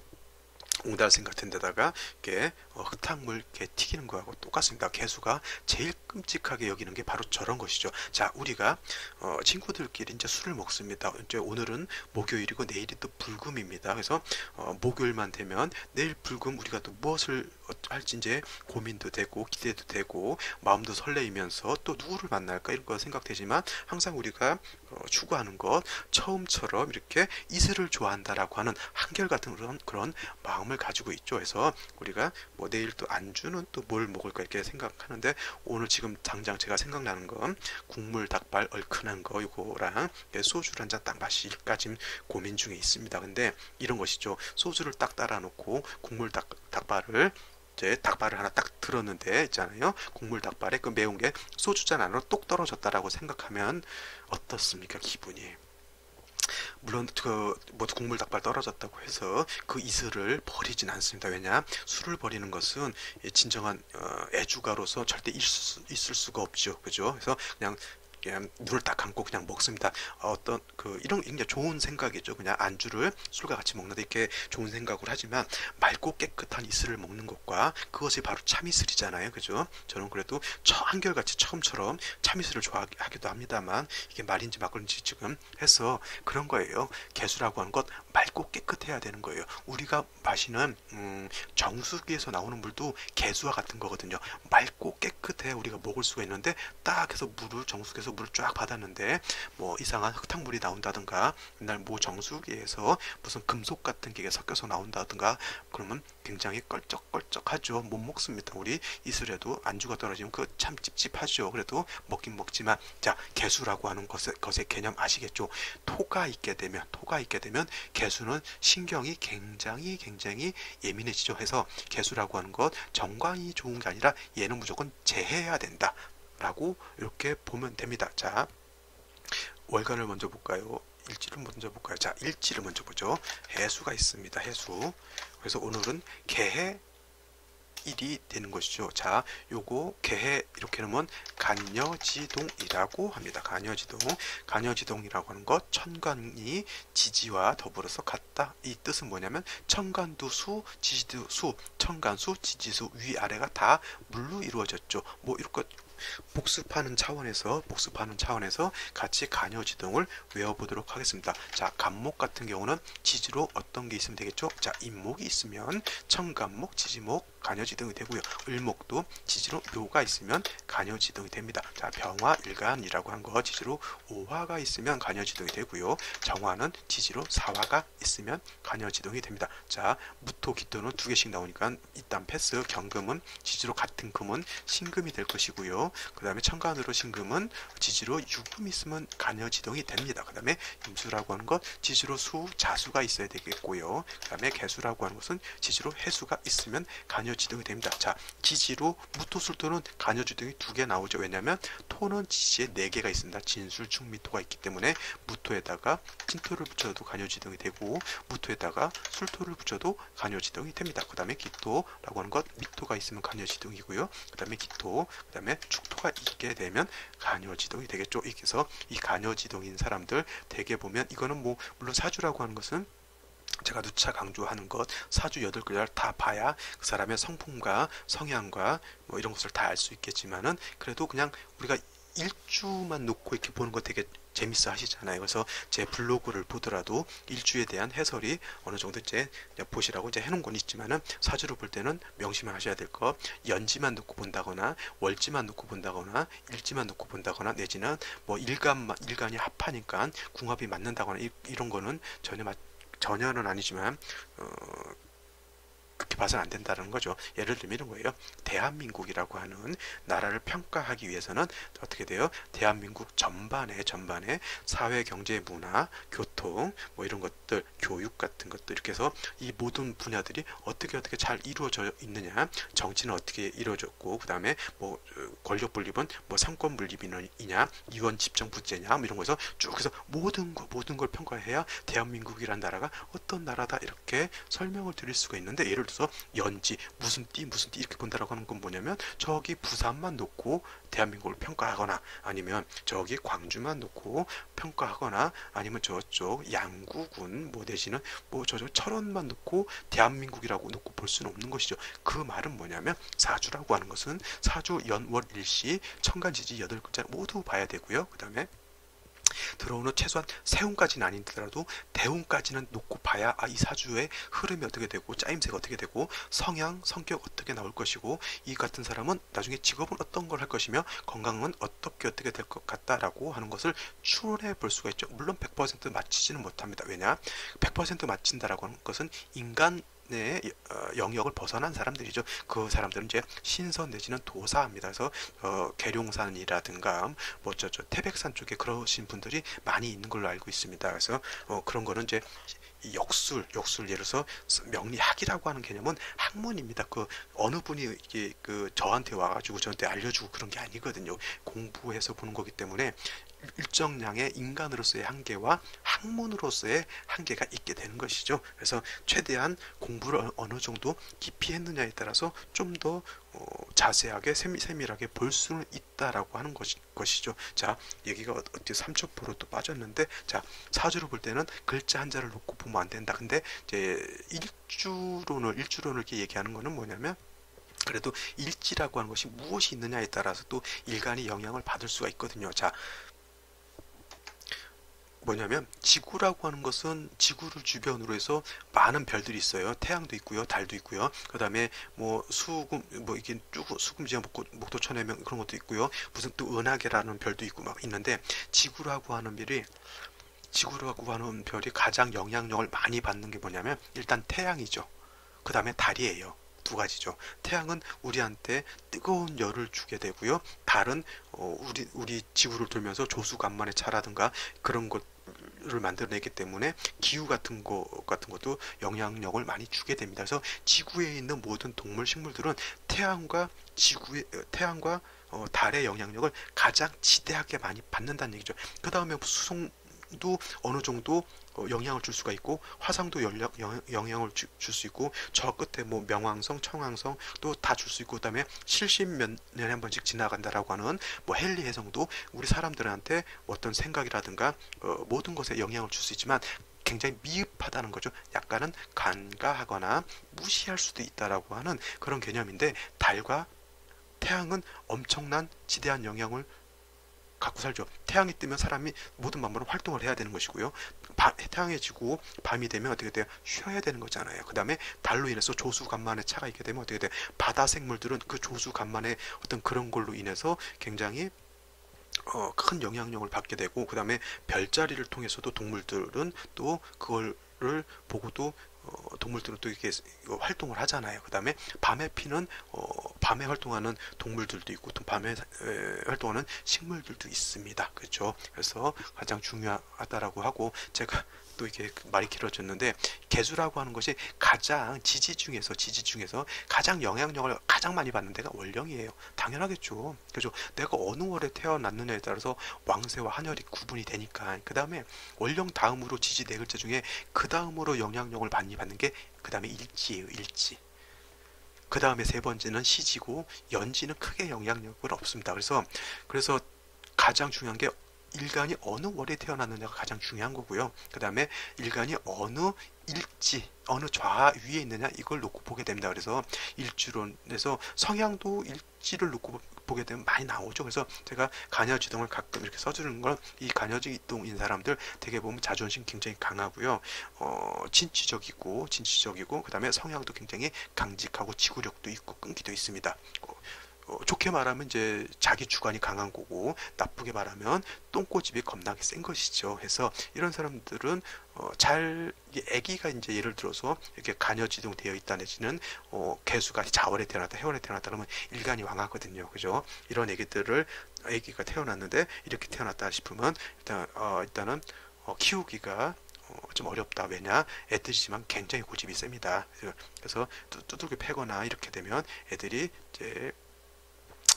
옹달샘 같은 데다가 이렇게 흙탕물 이렇게 튀기는 거하고 똑같습니다. 개수가 제일 끔찍하게 여기는 게 바로 저런 것이죠. 자, 우리가 친구들끼리 이제 술을 먹습니다. 이제 오늘은 목요일이고 내일이 또 불금입니다. 그래서 목요일만 되면 내일 불금 우리가 또 무엇을 할지 이제 고민도 되고 기대도 되고 마음도 설레이면서 또 누구를 만날까 이런 거 생각되지만 항상 우리가 추구하는 것 처음처럼 이렇게 이슬을 좋아한다라고 하는 한결같은 그런 마음을 가지고 있죠. 그래서 우리가 뭐 내일 또 안주는 또 뭘 먹을까 이렇게 생각하는데 오늘 지금 당장 제가 생각나는 건 국물 닭발 얼큰한 거 이거랑 소주를 한 잔 딱 마실까 지금 고민 중에 있습니다. 근데 이런 것이죠. 소주를 딱 따라 놓고 국물 닭발을 이제 닭발을 하나 딱 들었는데 있잖아요. 국물 닭발에 그 매운 게 소주잔 안으로 똑 떨어졌다라고 생각하면 어떻습니까? 기분이. 물론 그 뭐 국물 닭발 떨어졌다고 해서 그 이슬을 버리진 않습니다. 왜냐 술을 버리는 것은 진정한 애주가로서 절대 있을 수가 없죠. 그죠? 그래서 그냥 눈을 딱 감고 그냥 먹습니다. 어떤 이런 굉장히 좋은 생각이죠. 그냥 안주를 술과 같이 먹는데 이렇게 좋은 생각을 하지만 맑고 깨끗한 이슬을 먹는 것과 그것이 바로 참이슬이잖아요. 그죠? 저는 그래도 한결같이 처음처럼 참이슬을 좋아하기도 합니다만 이게 말인지 막걸리인지 지금 해서 그런 거예요. 개수라고 하는 것 맑고 깨끗해야 되는 거예요. 우리가 마시는 정수기에서 나오는 물도 개수와 같은 거거든요. 맑고 깨끗해 우리가 먹을 수가 있는데 딱 해서 정수기에서 물을 쫙 받았는데 뭐 이상한 흙탕물이 나온다든가 맨날 뭐 정수기에서 무슨 금속 같은 게 섞여서 나온다든가 그러면 굉장히 껄쩍껄쩍하죠. 못 먹습니다. 우리 이슬에도 안주가 떨어지면 그거 참 찝찝하죠. 그래도 먹긴 먹지만 자 개수라고 하는 것의 개념 아시겠죠? 토가 있게 되면 개수는 신경이 굉장히 예민해지죠. 해서 개수라고 하는 것 정관이 좋은 게 아니라 얘는 무조건 제해해야 된다. 라고 이렇게 보면 됩니다. 자, 월간을 먼저 볼까요? 일지를 먼저 볼까요? 자, 일지를 먼저 보죠. 해수가 있습니다. 해수. 그래서 오늘은 개해 일이 되는 것이죠. 자, 요거 개해 이렇게 놓으면 간여지동이라고 합니다. 간여지동이라고 하는 것 천간이 지지와 더불어서 같다. 이 뜻은 뭐냐면 천간두수, 지지두수, 천간수, 지지수 위아래가 다 물로 이루어졌죠. 뭐 이렇게 복습하는 차원에서 같이 간여지동을 외워보도록 하겠습니다. 자, 간목 같은 경우는 지지로 어떤 게 있으면 되겠죠? 자, 임목이 있으면 천간목, 지지목, 간여지동이 되고요. 을목도 지지로 묘가 있으면 간여지동이 됩니다. 자, 병화, 일간이라고 한 거 지지로 오화가 있으면 간여지동이 되고요. 정화는 지지로 사화가 있으면 간여지동이 됩니다. 자, 무토, 기토는 두 개씩 나오니까 일단 패스. 경금은 지지로 같은 금은 신금이 될 것이고요. 그 다음에 천간으로 신금은 지지로 유금이 있으면 간여지동이 됩니다. 그 다음에 임수라고 하는 것 지지로 수, 자수가 있어야 되겠고요. 그 다음에 개수라고 하는 것은 지지로 해수가 있으면 간여지동이 됩니다. 자, 지지로 무토술토는 간여지동이 두 개 나오죠. 왜냐하면 토는 지지에 네 개가 있습니다. 진술, 충미토가 있기 때문에 무토에다가 진토를 붙여도 간여지동이 되고 무토에다가 술토를 붙여도 간여지동이 됩니다. 그 다음에 기토라고 하는 것 미토가 있으면 간여지동이고요. 그 다음에 기토, 그 다음에 축토가 있게 되면 간여지동이 되겠죠. 그래서 이 간여지동인 사람들 대개 보면 이거는 뭐 물론 사주라고 하는 것은 제가 누차 강조하는 것 사주 8글자를 다 봐야 그 사람의 성품과 성향과 뭐 이런 것을 다 알 수 있겠지만은 그래도 그냥 우리가 일주만 놓고 이렇게 보는 거 되게 재밌어 하시잖아요. 그래서 제 블로그를 보더라도 일주에 대한 해설이 어느 정도 이제 보시라고 이제 해놓은 건 있지만은 사주를 볼 때는 명심을 하셔야 될 거 연지만 놓고 본다거나 월지만 놓고 본다거나 일지만 놓고 본다거나 내지는 뭐 일간이 합하니까 궁합이 맞는다거나 이런 거는 전혀는 아니지만 그렇게 봐서는 안 된다는 거죠. 예를 들면 이런 거예요. 대한민국이라고 하는 나라를 평가하기 위해서는 어떻게 돼요? 대한민국 전반에 사회, 경제, 문화, 교통 뭐 이런 것들, 교육 같은 것들 이렇게 해서 이 모든 분야들이 어떻게 잘 이루어져 있느냐, 정치는 어떻게 이루어졌고 그 다음에 뭐 권력 분립은 뭐 상권 분립이냐, 이원 집정 부재냐 뭐 이런 거에서 쭉 해서 모든 걸 평가해야 대한민국이란 나라가 어떤 나라다 이렇게 설명을 드릴 수가 있는데 예를 들어서 연지 무슨 띠 이렇게 본다라고 하는 건 뭐냐면 저기 부산만 놓고 대한민국을 평가하거나 아니면 저기 광주만 놓고 평가하거나 아니면 저쪽 양구군 뭐 내지는 뭐 저쪽 철원만 놓고 대한민국이라고 놓고 볼 수는 없는 것이죠. 그 말은 뭐냐면 사주라고 하는 것은 사주 연월 일시 천간지지 8글자 모두 봐야 되고요. 그 다음에 들어오는 최소한 세운까지는 아니더라도 대운까지는 놓고 봐야 이 사주의 흐름이 어떻게 되고 짜임새가 어떻게 되고 성향, 성격 어떻게 나올 것이고 이 같은 사람은 나중에 직업은 어떤 걸 할 것이며 건강은 어떻게 될 것 같다라고 하는 것을 추론해 볼 수가 있죠. 물론 100% 맞히지는 못합니다. 왜냐? 100% 맞힌다라고 하는 것은 인간 의 영역을 벗어난 사람들이죠. 그 사람들은 이제 신선 내지는 도사입니다. 그래서 계룡산이라든가 뭐 저 태백산 쪽에 그러신 분들이 많이 있는 걸로 알고 있습니다. 그래서 그런 거는 이제 역술 예를 들어서 명리학이라고 하는 개념은 학문입니다. 그 어느 분이 이게 그 저한테 와가지고 저한테 알려주고 그런 게 아니거든요. 공부해서 보는 거기 때문에 일정량의 인간으로서의 한계와 학문으로서의 한계가 있게 되는 것이죠. 그래서 최대한 공부를 어느 정도 깊이 했느냐에 따라서 좀 더 자세하게 세밀하게 볼 수는 있다라고 하는 것이죠. 자, 여기가 어떻게 3초%로 또 빠졌는데, 자, 사주로 볼 때는 글자 한자를 놓고 보면 안 된다. 근데 이제 일주론을 이렇게 얘기하는 거는 뭐냐면, 그래도 일지라고 하는 것이 무엇이 있느냐에 따라서 또 일간이 영향을 받을 수가 있거든요. 자, 뭐냐면 지구라고 하는 것은 지구를 주변으로 해서 많은 별들이 있어요. 태양도 있고요, 달도 있고요. 그 다음에 뭐 수금, 뭐 이게 쭉 수금지와 목도천해명 그런 것도 있고요. 무슨 또 은하계라는 별도 있고 막 있는데 지구라고 하는 별이 가장 영향력을 많이 받는 게 뭐냐면 일단 태양이죠. 그 다음에 달이에요. 두 가지죠. 태양은 우리한테 뜨거운 열을 주게 되고요. 달은 우리 지구를 돌면서 조수간만의 차라든가 그런 것을 만들어내기 때문에 기후 같은 것도 영향력을 많이 주게 됩니다. 그래서 지구에 있는 모든 동물, 식물들은 태양과 달의 영향력을 가장 지대하게 많이 받는다는 얘기죠. 그 다음에 수송도 어느 정도 영향을 줄 수가 있고 화성도 영향을 줄 수 있고 저 끝에 뭐 명왕성, 청왕성 또 다 줄 수 있고 그다음에 70몇 년에 한 번씩 지나간다라고 하는 뭐 헨리 해성도 우리 사람들한테 어떤 생각이라든가 모든 것에 영향을 줄 수 있지만 굉장히 미흡하다는 거죠. 약간은 간과하거나 무시할 수도 있다라고 하는 그런 개념인데 달과 태양은 엄청난 지대한 영향을 갖고 살죠. 태양이 뜨면 사람이 모든 만물은 활동을 해야 되는 것이고요. 태양이 지고 밤이 되면 어떻게 돼요? 쉬어야 되는 거잖아요. 그 다음에 달로 인해서 조수간만의 차가 있게 되면 어떻게 돼요? 바다 생물들은 그 조수간만의 어떤 그런 걸로 인해서 굉장히 큰 영향력을 받게 되고 그 다음에 별자리를 통해서도 동물들은 또 그거를 보고도 동물들은 또 이렇게 활동을 하잖아요. 그 다음에 밤에 피는 밤에 활동하는 동물들도 있고 또 밤에 활동하는 식물들도 있습니다. 그렇죠? 그래서 가장 중요하다라고 하고 제가 또 이렇게 말이 길어졌는데 개수라고 하는 것이 가장 지지 중에서 가장 영향력을 가장 많이 받는 데가 월령이에요. 당연하겠죠. 그죠? 내가 어느 월에 태어났느냐에 따라서 왕세와 한열이 구분이 되니까. 그 다음에 월령 다음으로 지지 네 글자 중에 그 다음으로 영향력을 많이 받는 게 그 다음에 일지예요. 일지. 그 다음에 세 번째는 시지고 연지는 크게 영향력은 없습니다. 그래서 가장 중요한 게 일간이 어느 월에 태어났느냐가 가장 중요한 거고요. 그 다음에 일간이 어느 일지, 어느 좌 위에 있느냐 이걸 놓고 보게 됩니다. 그래서 일주론에서 성향도 일지를 놓고 보게 되면 많이 나오죠. 그래서 제가 간여지동을 가끔 이렇게 써주는 건 이 간여지동인 사람들 되게 보면 자존심 굉장히 강하고요. 진취적이고 그 다음에 성향도 굉장히 강직하고 지구력도 있고 끈기도 있습니다. 좋게 말하면 이제 자기 주관이 강한 거고 나쁘게 말하면 똥꼬집이 겁나게 센 것이죠. 해서 이런 사람들은 아기가 이제 예를 들어서 이렇게 간여지동 되어 있다 내지는 개수가 자월에 태어났다 해월에 태어났다 그러면 일간이 왕하거든요. 그죠? 이런 아기가 태어났는데 이렇게 태어났다 싶으면 일단은 키우기가 좀 어렵다. 왜냐? 애들이지만 굉장히 고집이 셉니다. 그래서 두들겨 패거나 이렇게 되면 애들이 이제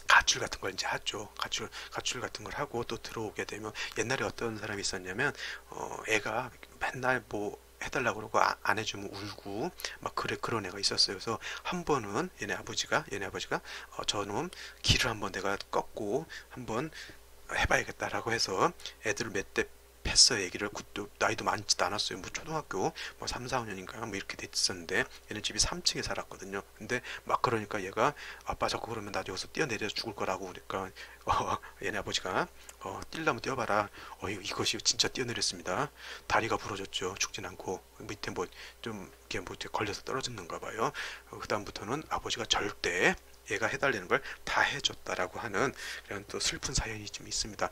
가출 같은 걸 이제 하죠. 가출 같은 걸 하고 또 들어오게 되면 옛날에 어떤 사람이 있었냐면 애가 맨날 뭐 해달라고 그러고 안 해주면 울고 막 그런 애가 있었어요. 그래서 한 번은 얘네 아버지가 저놈 길을 한번 내가 꺾고 한번 해봐야겠다라고 해서 애들을 몇 대 팼어요. 애기를. 그때 나이도 많지도 않았어요. 뭐 초등학교 뭐 3, 4학년인가 뭐 이렇게 됐었는데 얘는 집이 3층에 살았거든요. 근데 막 그러니까 얘가 아빠 자꾸 그러면 나 여기서 뛰어내려서 죽을 거라고 그러니까 얘네 아버지가 뛰려면 뛰어봐라. 이것이 진짜 뛰어내렸습니다. 다리가 부러졌죠. 죽진 않고 밑에 뭐 좀 이렇게 뭐 걸려서 떨어졌는가 봐요. 그 다음부터는 아버지가 절대 얘가 해달라는 걸 다 해줬다라고 하는 그런 또 슬픈 사연이 좀 있습니다.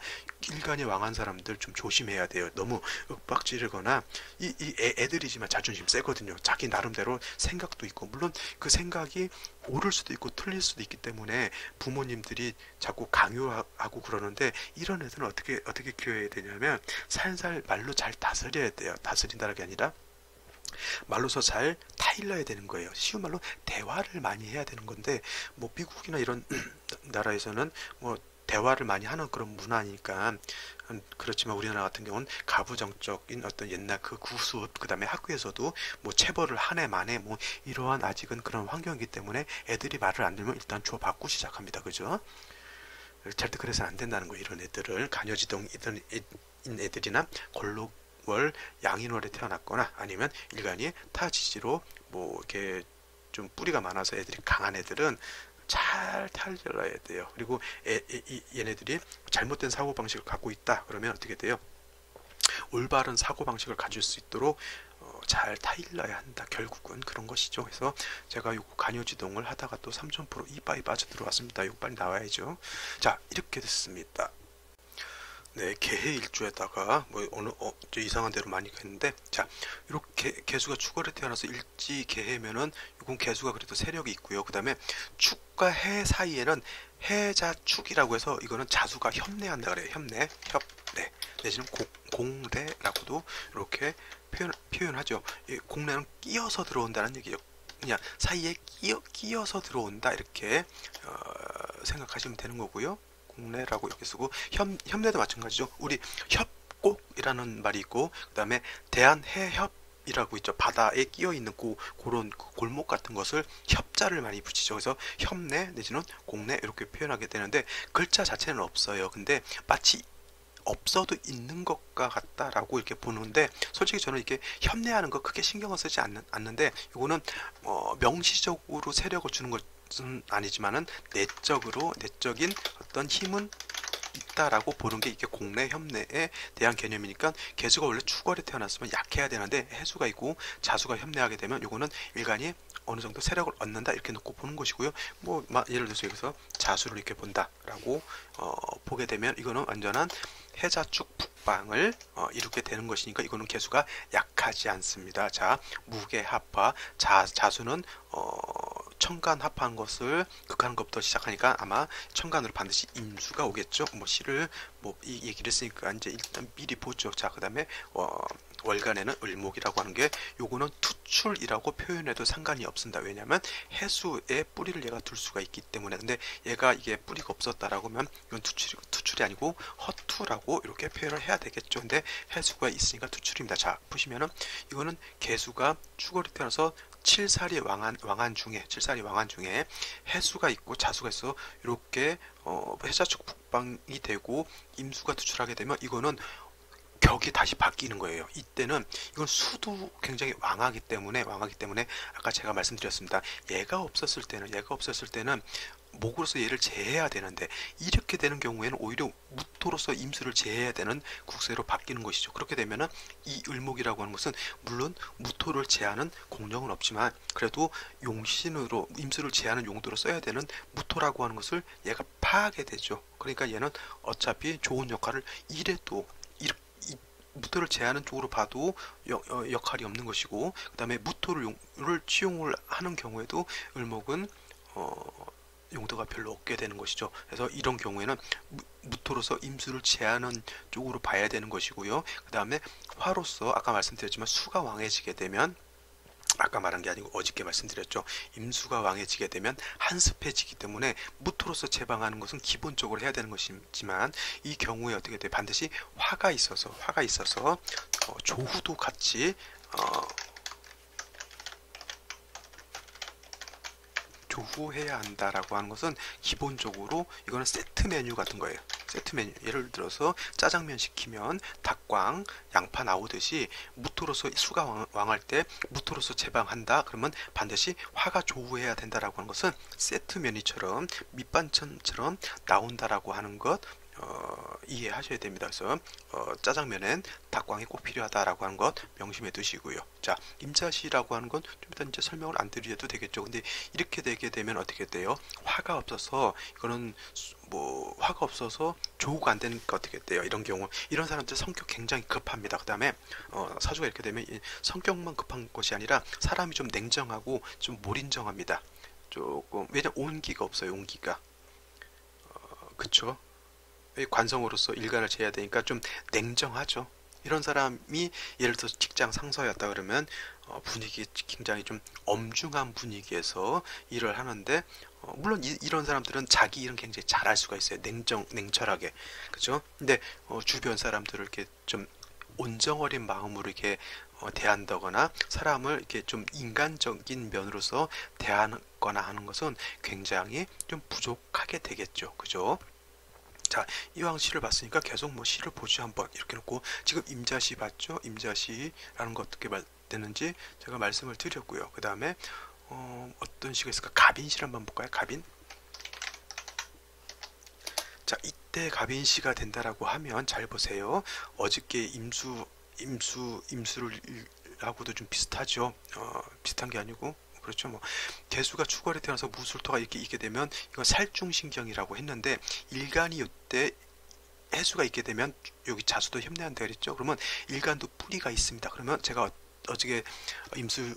일간이 왕한 사람들 좀 조심해야 돼요. 너무 윽박지르거나 애들이지만 자존심 세거든요. 자기 나름대로 생각도 있고 물론 그 생각이 옳을 수도 있고 틀릴 수도 있기 때문에 부모님들이 자꾸 강요하고 그러는데 이런 애들은 어떻게 키워야 되냐면 살살 말로 잘 다스려야 돼요. 다스린다는 게 아니라 말로서 잘 타일러야 되는 거예요. 쉬운 말로 대화를 많이 해야 되는 건데 뭐 미국이나 이런 나라에서는 뭐 대화를 많이 하는 그런 문화니까 그렇지만 우리나라 같은 경우는 가부장적인 어떤 옛날 그 구습 그다음에 학교에서도 뭐 체벌을 한 해 만에 뭐 이러한 아직은 그런 환경이기 때문에 애들이 말을 안 들으면 일단 줘 받고 시작합니다. 그죠? 절대 그래서는 안 된다는 거예요. 이런 애들을 간여지동 애들이나 골로월 양인월에 태어났거나 아니면 일간이 타지지로 뭐 이렇게 좀 뿌리가 많아서 애들이 강한 애들은 잘 탈려야 돼요. 그리고 얘네들이 잘못된 사고방식을 갖고 있다 그러면 어떻게 돼요? 올바른 사고방식을 가질 수 있도록 잘 타일러야 한다. 결국은 그런 것이죠. 그래서 제가 요거 간요지동을 하다가 또 3000% 이빠이 빠져 들어왔습니다. 요거 빨리 나와야죠. 자, 이렇게 됐습니다. 네, 개해 일주에다가 뭐 이상한 대로 많이 했는데 자, 이렇게 개수가 축월에 태어나서 일지 개해면은 이건 개수가 그래도 세력이 있고요. 그다음에 축과 해 사이에는 해자축이라고 해서 이거는 자수가 협내한다 그래요. 협내 내지는 공래라고도 이렇게 표현하죠. 이 공래는 끼어서 들어온다는 얘기죠. 그냥 사이에 끼어서 들어온다 이렇게 생각하시면 되는 거고요. 공래라고 이렇게 쓰고 협내도 마찬가지죠. 우리 협곡이라는 말이 있고 그 다음에 대한해협이라고 있죠. 바다에 끼어 있는 그런 골목 같은 것을 협자를 많이 붙이죠. 그래서 협내 내지는 공내 이렇게 표현하게 되는데 글자 자체는 없어요. 근데 마치 없어도 있는 것과 같다라고 이렇게 보는데 솔직히 저는 이렇게 협내하는 거 크게 신경을 쓰지 않는데 이거는 명시적으로 세력을 주는 것은 아니지만은 내적인 어떤 힘은 있다라고 보는 게 이게 공내 협내에 대한 개념이니까 개수가 원래 축월에 태어났으면 약해야 되는데 해수가 있고 자수가 협내하게 되면 요거는 일간이 어느 정도 세력을 얻는다 이렇게 놓고 보는 것이고요. 뭐 예를 들어서 여기서 자수를 이렇게 본다라고 보게 되면 이거는 완전한 해자축 북방을 이루게 되는 것이니까 이거는 개수가 약하지 않습니다. 자, 무게합화 자수는 천간 합한 것을 극하는 것부터 시작하니까 아마 천간으로 반드시 임수가 오겠죠. 뭐 시를 뭐 이 얘기를 했으니까 이제 일단 미리 보죠. 자, 그다음에 월간에는 을목이라고 하는 게 요거는 투출이라고 표현해도 상관이 없습니다. 왜냐하면 해수에 뿌리를 얘가 둘 수가 있기 때문에. 근데 얘가 이게 뿌리가 없었다라고 하면 이건 투출이 아니고 허투라고 이렇게 표현을 해야 되겠죠. 근데 해수가 있으니까 투출입니다. 자, 보시면은 이거는 개수가 축월이 태어나서 칠살이 왕한 중에 해수가 있고 자수가 있어 이렇게 해자축 북방이 되고 임수가 투출하게 되면 이거는 격이 다시 바뀌는 거예요. 이때는 이건 수도 굉장히 왕하기 때문에 아까 제가 말씀드렸습니다. 얘가 없었을 때는 목으로서 얘를 제해야 되는데 이렇게 되는 경우에는 오히려 무토로서 임수를 제해야 되는 국세로 바뀌는 것이죠. 그렇게 되면은 이 을목이라고 하는 것은 물론 무토를 제하는 공력은 없지만 그래도 용신으로 임수를 제하는 용도로 써야 되는 무토라고 하는 것을 얘가 파하게 되죠. 그러니까 얘는 어차피 좋은 역할을 이래도 무토를 제하는 쪽으로 봐도 역할이 없는 것이고 그 다음에 무토를 취용을 하는 경우에도 을목은 용도가 별로 없게 되는 것이죠. 그래서 이런 경우에는 무토로서 임수를 제하는 쪽으로 봐야 되는 것이고요. 그 다음에 화로서 아까 말씀드렸지만 수가 왕해지게 되면 아까 말한 게 아니고 어저께 말씀드렸죠. 임수가 왕해지게 되면 한습해지기 때문에 무토로서 제방하는 것은 기본적으로 해야 되는 것이지만 이 경우에 어떻게 돼? 반드시 화가 있어서 조후도 같이 조후해야 한다라고 하는 것은 기본적으로 이거는 세트 메뉴 같은 거예요. 세트 메뉴. 예를 들어서 짜장면 시키면 닭광, 양파 나오듯이 무토로서 수가 왕할 때 무토로서 제방한다. 그러면 반드시 화가 조후해야 된다라고 하는 것은 세트 메뉴처럼 밑반찬처럼 나온다라고 하는 것 이해하셔야 됩니다. 그래서 짜장면엔 닭광이 꼭 필요하다라고 하는 것 명심해 두시고요. 자, 임자시라고 하는 건 좀 이따 이제 설명을 안 드려도 되겠죠. 근데 이렇게 되게 되면 어떻게 돼요? 화가 없어서 이거는 뭐 화가 없어서 조우가 안 되니까 어떻게 돼요? 이런 경우 이런 사람들 성격 굉장히 급합니다. 그 다음에 사주가 이렇게 되면 성격만 급한 것이 아니라 사람이 좀 냉정하고 좀 몰인정합니다. 조금 왜냐면 온기가 없어요. 온기가 그쵸? 관성으로서 일간을 재야 되니까 좀 냉정하죠. 이런 사람이 예를 들어서 직장 상사였다 그러면 분위기 굉장히 좀 엄중한 분위기에서 일을 하는데 물론 이런 사람들은 자기 일은 굉장히 잘할 수가 있어요. 냉철하게 그죠? 근데 주변 사람들을 이렇게 좀 온정어린 마음으로 이렇게 대한다거나 사람을 이렇게 좀 인간적인 면으로서 대하거나 하는 것은 굉장히 좀 부족하게 되겠죠. 그죠? 자, 이왕 시를 봤으니까 계속 뭐 시를 보죠. 한번 이렇게 놓고 지금 임자시 봤죠? 임자시라는 거 어떻게 되는지 제가 말씀을 드렸고요. 그 다음에 어떤 시가 있을까? 갑인시를 한번 볼까요? 갑인. 자, 이때 갑인시가 된다라고 하면 잘 보세요. 어저께 임수를 하고도 좀 비슷하죠. 비슷한 게 아니고 그렇죠. 뭐 개수가 축월에 태어나서 무술토가 이렇게 있게 되면 이건 살중신경이라고 했는데 일간이 이때 해수가 있게 되면 여기 자수도 협례한다 그랬죠. 그러면 일간도 뿌리가 있습니다. 그러면 제가 어저께 임수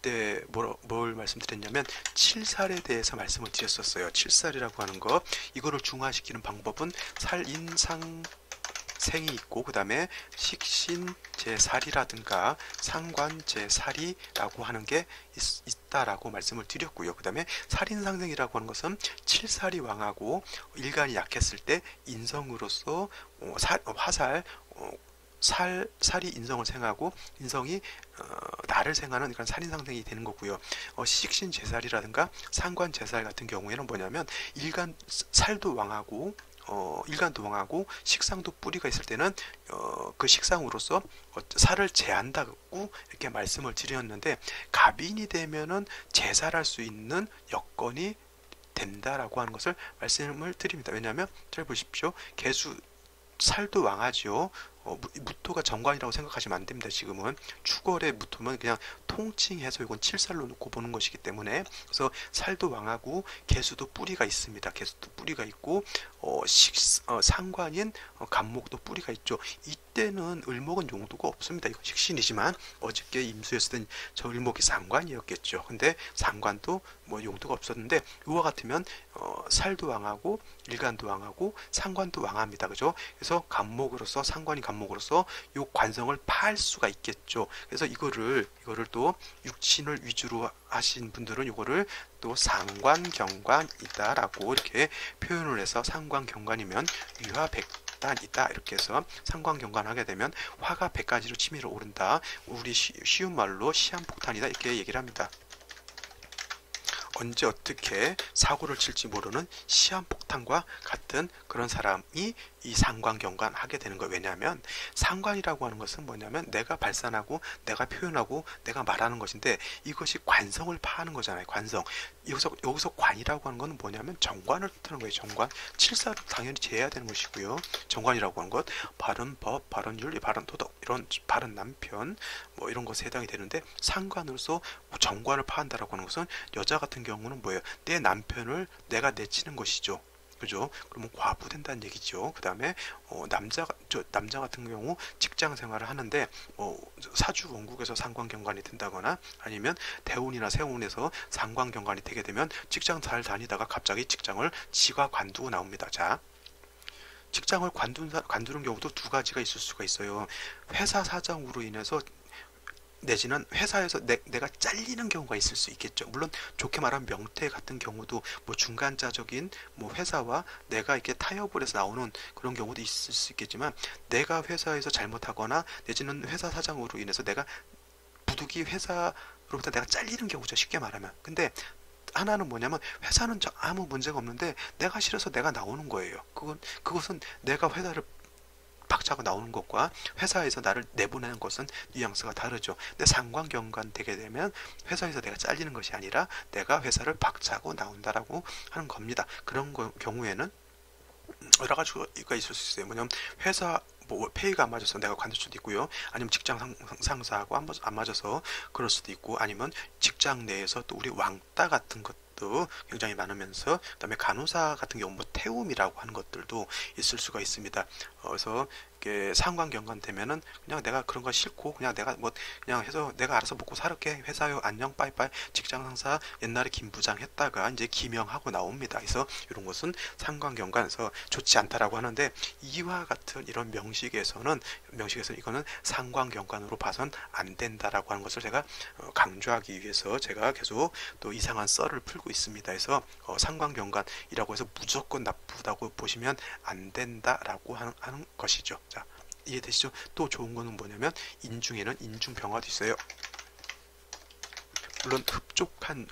때 뭘 말씀드렸냐면 칠살에 대해서 말씀을 드렸었어요. 칠살이라고 하는 거 이거를 중화시키는 방법은 살인상 생이 있고 그 다음에 식신제살이라든가 상관제살이라고 하는 게 있다라고 말씀을 드렸고요. 그 다음에 살인상생이라고 하는 것은 칠살이 왕하고 일간이 약했을 때 인성으로서 화살 살이 인성을 생하고 인성이 나를 생하는 그런 살인상생이 되는 거고요. 식신제살이라든가 상관제살 같은 경우에는 뭐냐면 일간 살도 왕하고 일간도 왕하고 식상도 뿌리가 있을 때는 그 식상으로서 살을 제한다고 이렇게 말씀을 드렸는데 갑인이 되면은 제살할 수 있는 여건이 된다라고 하는 것을 말씀을 드립니다. 왜냐하면 잘 보십시오. 개수 살도 왕하죠. 무토가 정관이라고 생각하시면 안 됩니다. 지금은 축월의 무토면 그냥 통칭해서 이건 칠살로 놓고 보는 것이기 때문에 그래서 살도 왕하고 개수도 뿌리가 있습니다. 개수도 뿌리가 있고 상관인 간목도 뿌리가 있죠. 이때는 을목은 용도가 없습니다. 이건 식신이지만 어저께 임수였을 땐 저 을목이 상관이었겠죠. 근데 상관도 뭐 용도가 없었는데 이와 같으면 살도 왕하고 일간도 왕하고 상관도 왕합니다. 그죠? 그래서 간목으로서 상관이 간목으로서 요 관성을 파할 수가 있겠죠. 그래서 이거를 또 육신을 위주로 하신 분들은 이거를 또 상관경관이다라고 이렇게 표현을 해서 상관경관이면 유화백단이다 이렇게 해서 상관경관하게 되면 화가 100가지로 치밀어 오른다. 우리 쉬운 말로 시한폭탄이다 이렇게 얘기를 합니다. 언제 어떻게 사고를 칠지 모르는 시한폭탄과 같은 그런 사람이 이 상관경관 하게 되는 거예요. 왜냐하면 상관이라고 하는 것은 뭐냐면 내가 발산하고 내가 표현하고 내가 말하는 것인데 이것이 관성을 파하는 거잖아요. 관성. 여기서 관이라고 하는 건 뭐냐면 정관을 뜻하는 거예요. 정관. 칠사를 당연히 제해야 되는 것이고요. 정관이라고 하는 것 바른 법, 바른 윤리, 바른 도덕 이런 바른 남편 뭐 이런 것에 해당이 되는데 상관으로서 정관을 파한다라고 하는 것은 여자 같은 경우는 뭐예요? 내 남편을 내가 내치는 것이죠. 그죠? 그러면 과부된다는 얘기죠. 그 다음에 남자 같은 경우 직장 생활을 하는데 사주 원국에서 상관경관이 된다거나 아니면 대운이나 세운에서 상관경관이 되게 되면 직장 잘 다니다가 갑자기 직장을 지가 관두고 나옵니다. 자, 직장을 관두는 경우도 두 가지가 있을 수가 있어요. 회사 사정으로 인해서 내지는 회사에서 내가 잘리는 경우가 있을 수 있겠죠. 물론 좋게 말하면 명퇴 같은 경우도 뭐 중간자적인 뭐 회사와 내가 이렇게 타협을 해서 나오는 그런 경우도 있을 수 있겠지만 내가 회사에서 잘못하거나 내지는 회사 사정으로 인해서 내가 도둑이 회사로부터 내가 잘리는 경우죠. 쉽게 말하면. 근데 하나는 뭐냐면 회사는 아무 문제가 없는데 내가 싫어서 내가 나오는 거예요. 그것은 내가 회사를 박차고 나오는 것과 회사에서 나를 내보내는 것은 뉘앙스가 다르죠. 근데 상관경관 되게 되면 회사에서 내가 잘리는 것이 아니라 내가 회사를 박차고 나온다라고 하는 겁니다. 그런 경우에는 여러 가지가 있을 수 있어요. 뭐냐면 회사 뭐 페이가 안 맞아서 내가 관둘 수도 있고요. 아니면 직장 상사하고 안 맞아서 그럴 수도 있고, 아니면 직장 내에서 또 우리 왕따 같은 것도 굉장히 많으면서, 그다음에 간호사 같은 경우 뭐 태움이라고 하는 것들도 있을 수가 있습니다. 그래서 이게 상관경관 되면은 그냥 내가 그런 거 싫고 그냥 내가 뭐 그냥 해서 내가 알아서 먹고 살게, 회사요 안녕 빠이빠이, 직장 상사 옛날에 김 부장 했다가 이제 기명하고 나옵니다. 그래서 이런 것은 상관경관에서 좋지 않다라고 하는데, 이와 같은 이런 명식에서는 이거는 상관경관으로 봐선 안 된다라고 하는 것을 제가 강조하기 위해서 제가 계속 또 이상한 썰을 풀고 있습니다. 그래서 상관경관이라고 해서 무조건 나쁘다고 보시면 안 된다라고 하는 것이죠. 자, 이해되시죠? 또 좋은 거는 뭐냐면 인중에는 인중병화도 있어요. 물론 흡족한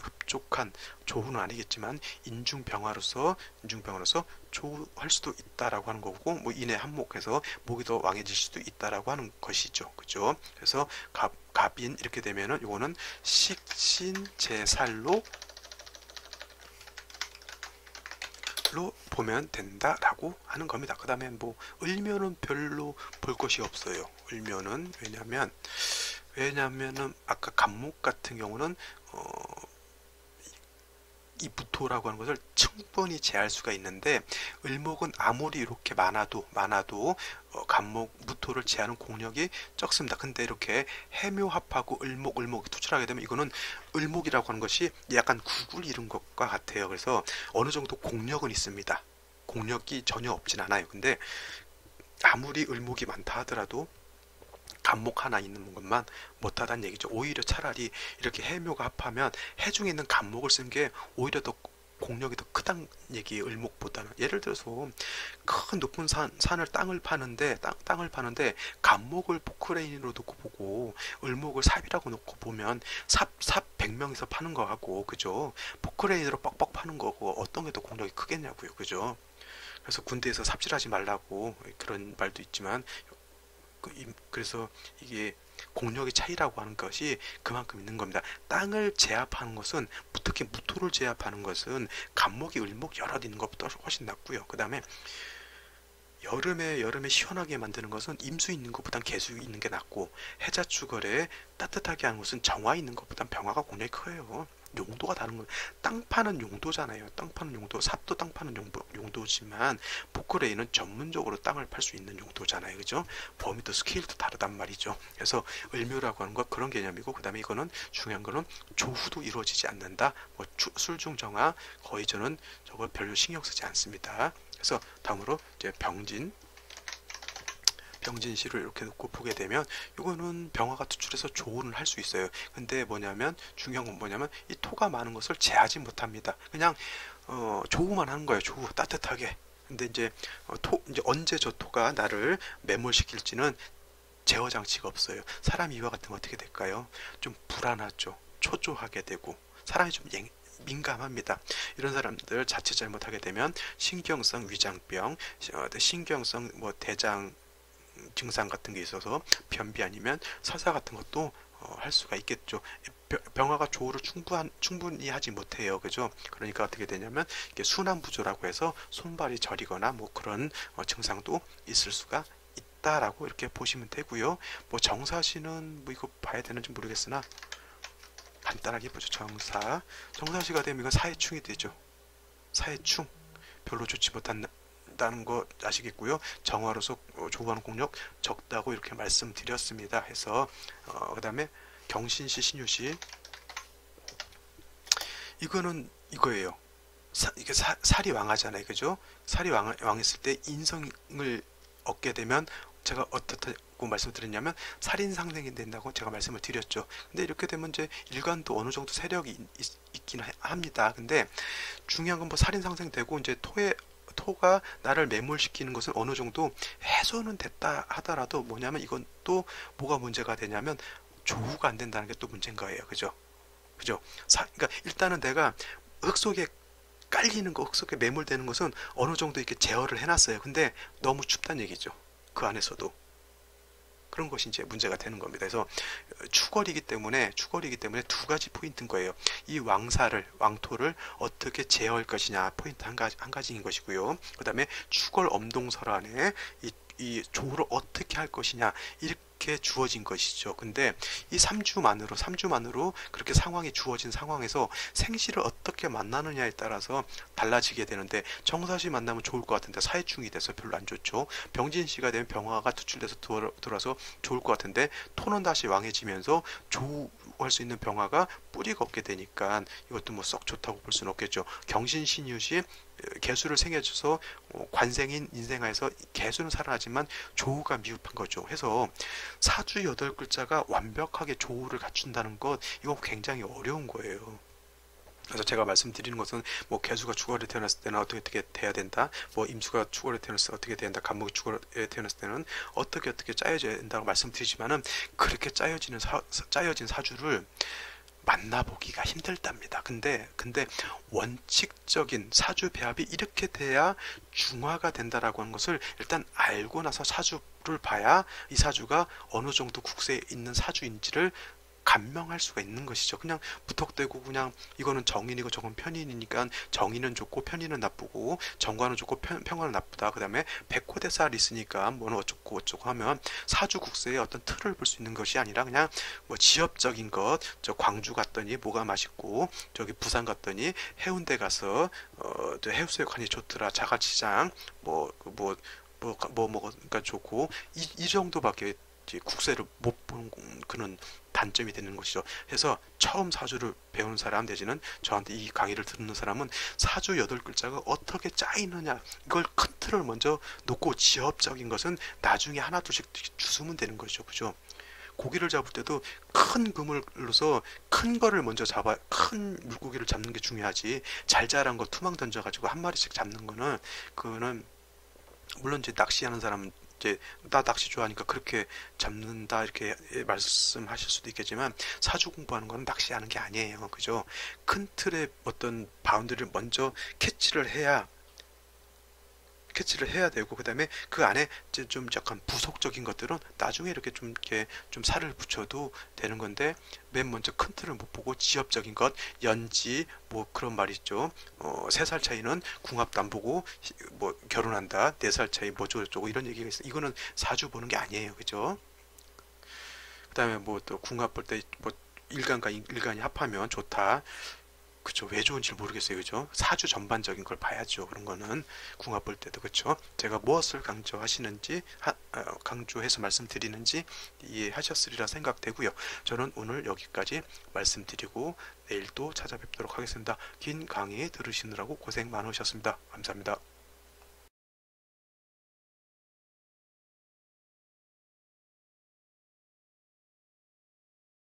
조후는 아니겠지만 인중병화로서 조후할 수도 있다라고 하는 거고, 뭐 인해 한몫해서 목이 더 왕해질 수도 있다라고 하는 것이죠. 그죠? 그래서 갑인 이렇게 되면은 이거는 식신제살로 보면 된다라고 하는 겁니다. 그 다음에 뭐 을묘는 별로 볼 것이 없어요. 을묘는 왜냐면은 아까 갑목 같은 경우는 이 무토라고 하는 것을 충분히 제할 수가 있는데, 을목은 아무리 이렇게 많아도 갑목, 무토를 제하는 공력이 적습니다. 근데 이렇게 해묘합하고 을목이 투출하게 되면 이거는 을목이라고 하는 것이 약간 국을 이룬 것과 같아요. 그래서 어느 정도 공력은 있습니다. 공력이 전혀 없진 않아요. 근데 아무리 을목이 많다 하더라도 갑목 하나 있는 것만 못하다는 얘기죠. 오히려 차라리 이렇게 해묘가 합하면 해중에 있는 갑목을 쓴 게 오히려 더 공력이 더 크다는 얘기예요. 을목보다는. 예를 들어서 큰 높은 땅을 파는데 갑목을 포크레인으로 놓고 보고 을목을 삽이라고 놓고 보면 삽 100명에서 파는 거하고, 그죠? 포크레인으로 뻑뻑 파는 거고 어떤 게 더 공력이 크겠냐고요. 그죠? 그래서 군대에서 삽질하지 말라고 그런 말도 있지만, 그래서 이게 공력의 차이라고 하는 것이 그만큼 있는 겁니다. 땅을 제압하는 것은, 특히 무토를 제압하는 것은 갑목이 을목 여럿 있는 것보다 훨씬 낫고요. 그 다음에 여름에 시원하게 만드는 것은 임수 있는 것보단 개수 있는 게 낫고, 해자축월에 따뜻하게 하는 것은 정화 있는 것보단 병화가 공력이 커요. 용도가 다른 거예요. 땅 파는 용도잖아요. 땅 파는 용도, 삽도 땅 파는 용도지만 포크레인은 전문적으로 땅을 팔 수 있는 용도잖아요. 그죠? 범위도 스케일도 다르단 말이죠. 그래서 을묘라고 하는 건 그런 개념이고, 그 다음에 이거는 중요한 거는 조후도 이루어지지 않는다. 뭐 술중정화 거의 저는 저거 별로 신경 쓰지 않습니다. 그래서 다음으로 이제 병진시를 이렇게 놓고 보게 되면 이거는 병화가 투출해서 조우는 할 수 있어요. 근데 중요한 건 뭐냐면 이 토가 많은 것을 제하지 못합니다. 그냥 조우만 하는 거예요. 조우 따뜻하게. 근데 이제 이제 언제 저 토가 나를 매몰시킬지는 제어 장치가 없어요. 사람 이와 같은 건 어떻게 될까요? 좀 불안하죠. 초조하게 되고 사람이 좀 민감합니다. 이런 사람들 자칫 잘못하게 되면 신경성 위장병, 신경성 뭐 대장 증상 같은 게 있어서 변비 아니면 설사 같은 것도 할 수가 있겠죠. 병화가 조우를 충분히 하지 못해요. 그죠? 그러니까 어떻게 되냐면 이게 순환부조라고 해서 손발이 저리거나 뭐 그런 증상도 있을 수가 있다라고 이렇게 보시면 되고요. 뭐 정사시는 뭐 이거 봐야 되는지 모르겠으나 간단하게 보죠. 정사시가 되면 이건 사해충이 되죠. 사해충 별로 좋지 못한다는 거 아시겠고요. 정화로서 조우하는 공력 적다고 이렇게 말씀드렸습니다. 해서 그 다음에 경신시, 신유시, 이거는 이거예요. 이게 살이 왕하잖아요. 그죠? 살이 왕했을 때 인성을 얻게 되면 제가 어떻다고 말씀드렸냐면 살인상생이 된다고 제가 말씀을 드렸죠. 근데 이렇게 되면 이제 일관도 어느 정도 세력이 있긴 합니다. 근데 중요한 건 뭐 살인상생 되고 이제 토가 나를 매몰시키는 것은 어느 정도 해소는 됐다 하더라도 뭐냐면 이건 또 뭐가 문제가 되냐면 조우가 안 된다는 게 또 문제인 거예요. 그죠? 그죠? 그러니까 일단은 내가 흙 속에 깔리는 거, 흙 속에 매몰되는 것은 어느 정도 이렇게 제어를 해놨어요. 근데 너무 춥다는 얘기죠. 그 안에서도. 그런 것이 이제 문제가 되는 겁니다. 그래서 추걸이기 때문에 두 가지 포인트인 거예요. 이 왕토를 어떻게 제어할 것이냐 포인트 한 가지인 것이고요. 그 다음에 추걸 엄동설안에 이 조를 어떻게 할 것이냐 이렇게 주어진 것이죠. 근데 이 3주만으로 그렇게 상황이 주어진 상황에서 생시를 어떻게 만나느냐에 따라서 달라지게 되는데, 정사시 만나면 좋을 것 같은데 사회충이 돼서 별로 안 좋죠. 병진시가 되면 병화가 투출돼서 돌아서 좋을 것 같은데 토는 다시 왕해지면서 조할 수 있는 병화가 뿌리가 없게 되니까 이것도 뭐 썩 좋다고 볼 수는 없겠죠. 경신신유시 개수를 생겨줘서 관생인 인생하에서 개수는 살아나지만 조우가 미흡한 거죠. 해서 사주 8글자가 완벽하게 조우를 갖춘다는 것, 이거 굉장히 어려운 거예요. 그래서 제가 말씀드리는 것은 뭐 개수가 축월에 태어났을 때는 어떻게 돼야 된다, 뭐 임수가 축월에 태어났을 때 어떻게 된다, 간목이 축월에 태어났을 때는 어떻게 짜여져야 된다고 말씀드리지만은, 그렇게 짜여진 사주를 만나보기가 힘들답니다. 근데 원칙적인 사주 배합이 이렇게 돼야 중화가 된다라고 하는 것을 일단 알고 나서 사주를 봐야 이 사주가 어느 정도 국세에 있는 사주인지를 감명할 수가 있는 것이죠. 그냥 무턱대고 그냥 이거는 정인이고 저건 편인이니까 정인은 좋고 편인은 나쁘고, 정관은 좋고 평관은 나쁘다, 그 다음에 백호대살이 있으니까 뭐는 어쩌고 하면 사주 국세의 어떤 틀을 볼 수 있는 것이 아니라, 그냥 뭐 지역적인 것, 저 광주 갔더니 뭐가 맛있고, 저기 부산 갔더니 해운대 가서 저 해수욕 하니 좋더라, 자갈치장 먹으니까 좋고, 이 정도밖에 국세를 못 보는 그런 단점이 되는 것이죠. 해서 처음 사주를 배우는 사람 내지는 저한테 이 강의를 듣는 사람은 사주 8글자가 어떻게 짜이느냐, 이걸 큰 틀을 먼저 놓고 지엽적인 것은 나중에 하나둘씩 주스면 되는 거죠. 그죠? 고기를 잡을 때도 큰 그물로서 큰 거를 먼저 큰 물고기를 잡는 게 중요하지, 잘 자란 거 투망 던져가지고 한 마리씩 잡는 거는, 그거는 물론 이제 낚시하는 사람은 이제 나 낚시 좋아하니까 그렇게 잡는다 이렇게 말씀하실 수도 있겠지만, 사주 공부하는 건 낚시하는 게 아니에요. 그죠? 큰 틀의 어떤 바운드를 먼저 캐치를 해야 되고, 그 다음에 그 안에 이제 좀 약간 부속적인 것들은 나중에 이렇게 좀 살을 붙여도 되는 건데, 맨 먼저 큰 틀을 못 보고 지엽적인 것, 연지 뭐 그런 말 있죠. 3살 차이는 궁합도 안 보고 뭐 결혼한다, 4살 차이 뭐 저쩌고 이런 얘기가 있어요. 이거는 사주 보는 게 아니에요. 그죠? 그 다음에 뭐 또 궁합 볼 때 뭐 일간과 일간이 합하면 좋다. 그쵸. 왜 좋은지 모르겠어요. 그죠? 사주 전반적인 걸 봐야죠. 그런 거는 궁합 볼 때도. 그쵸? 제가 무엇을 강조해서 말씀드리는지 이해하셨으리라 생각되고요. 저는 오늘 여기까지 말씀드리고 내일 또 찾아뵙도록 하겠습니다. 긴 강의 들으시느라고 고생 많으셨습니다. 감사합니다.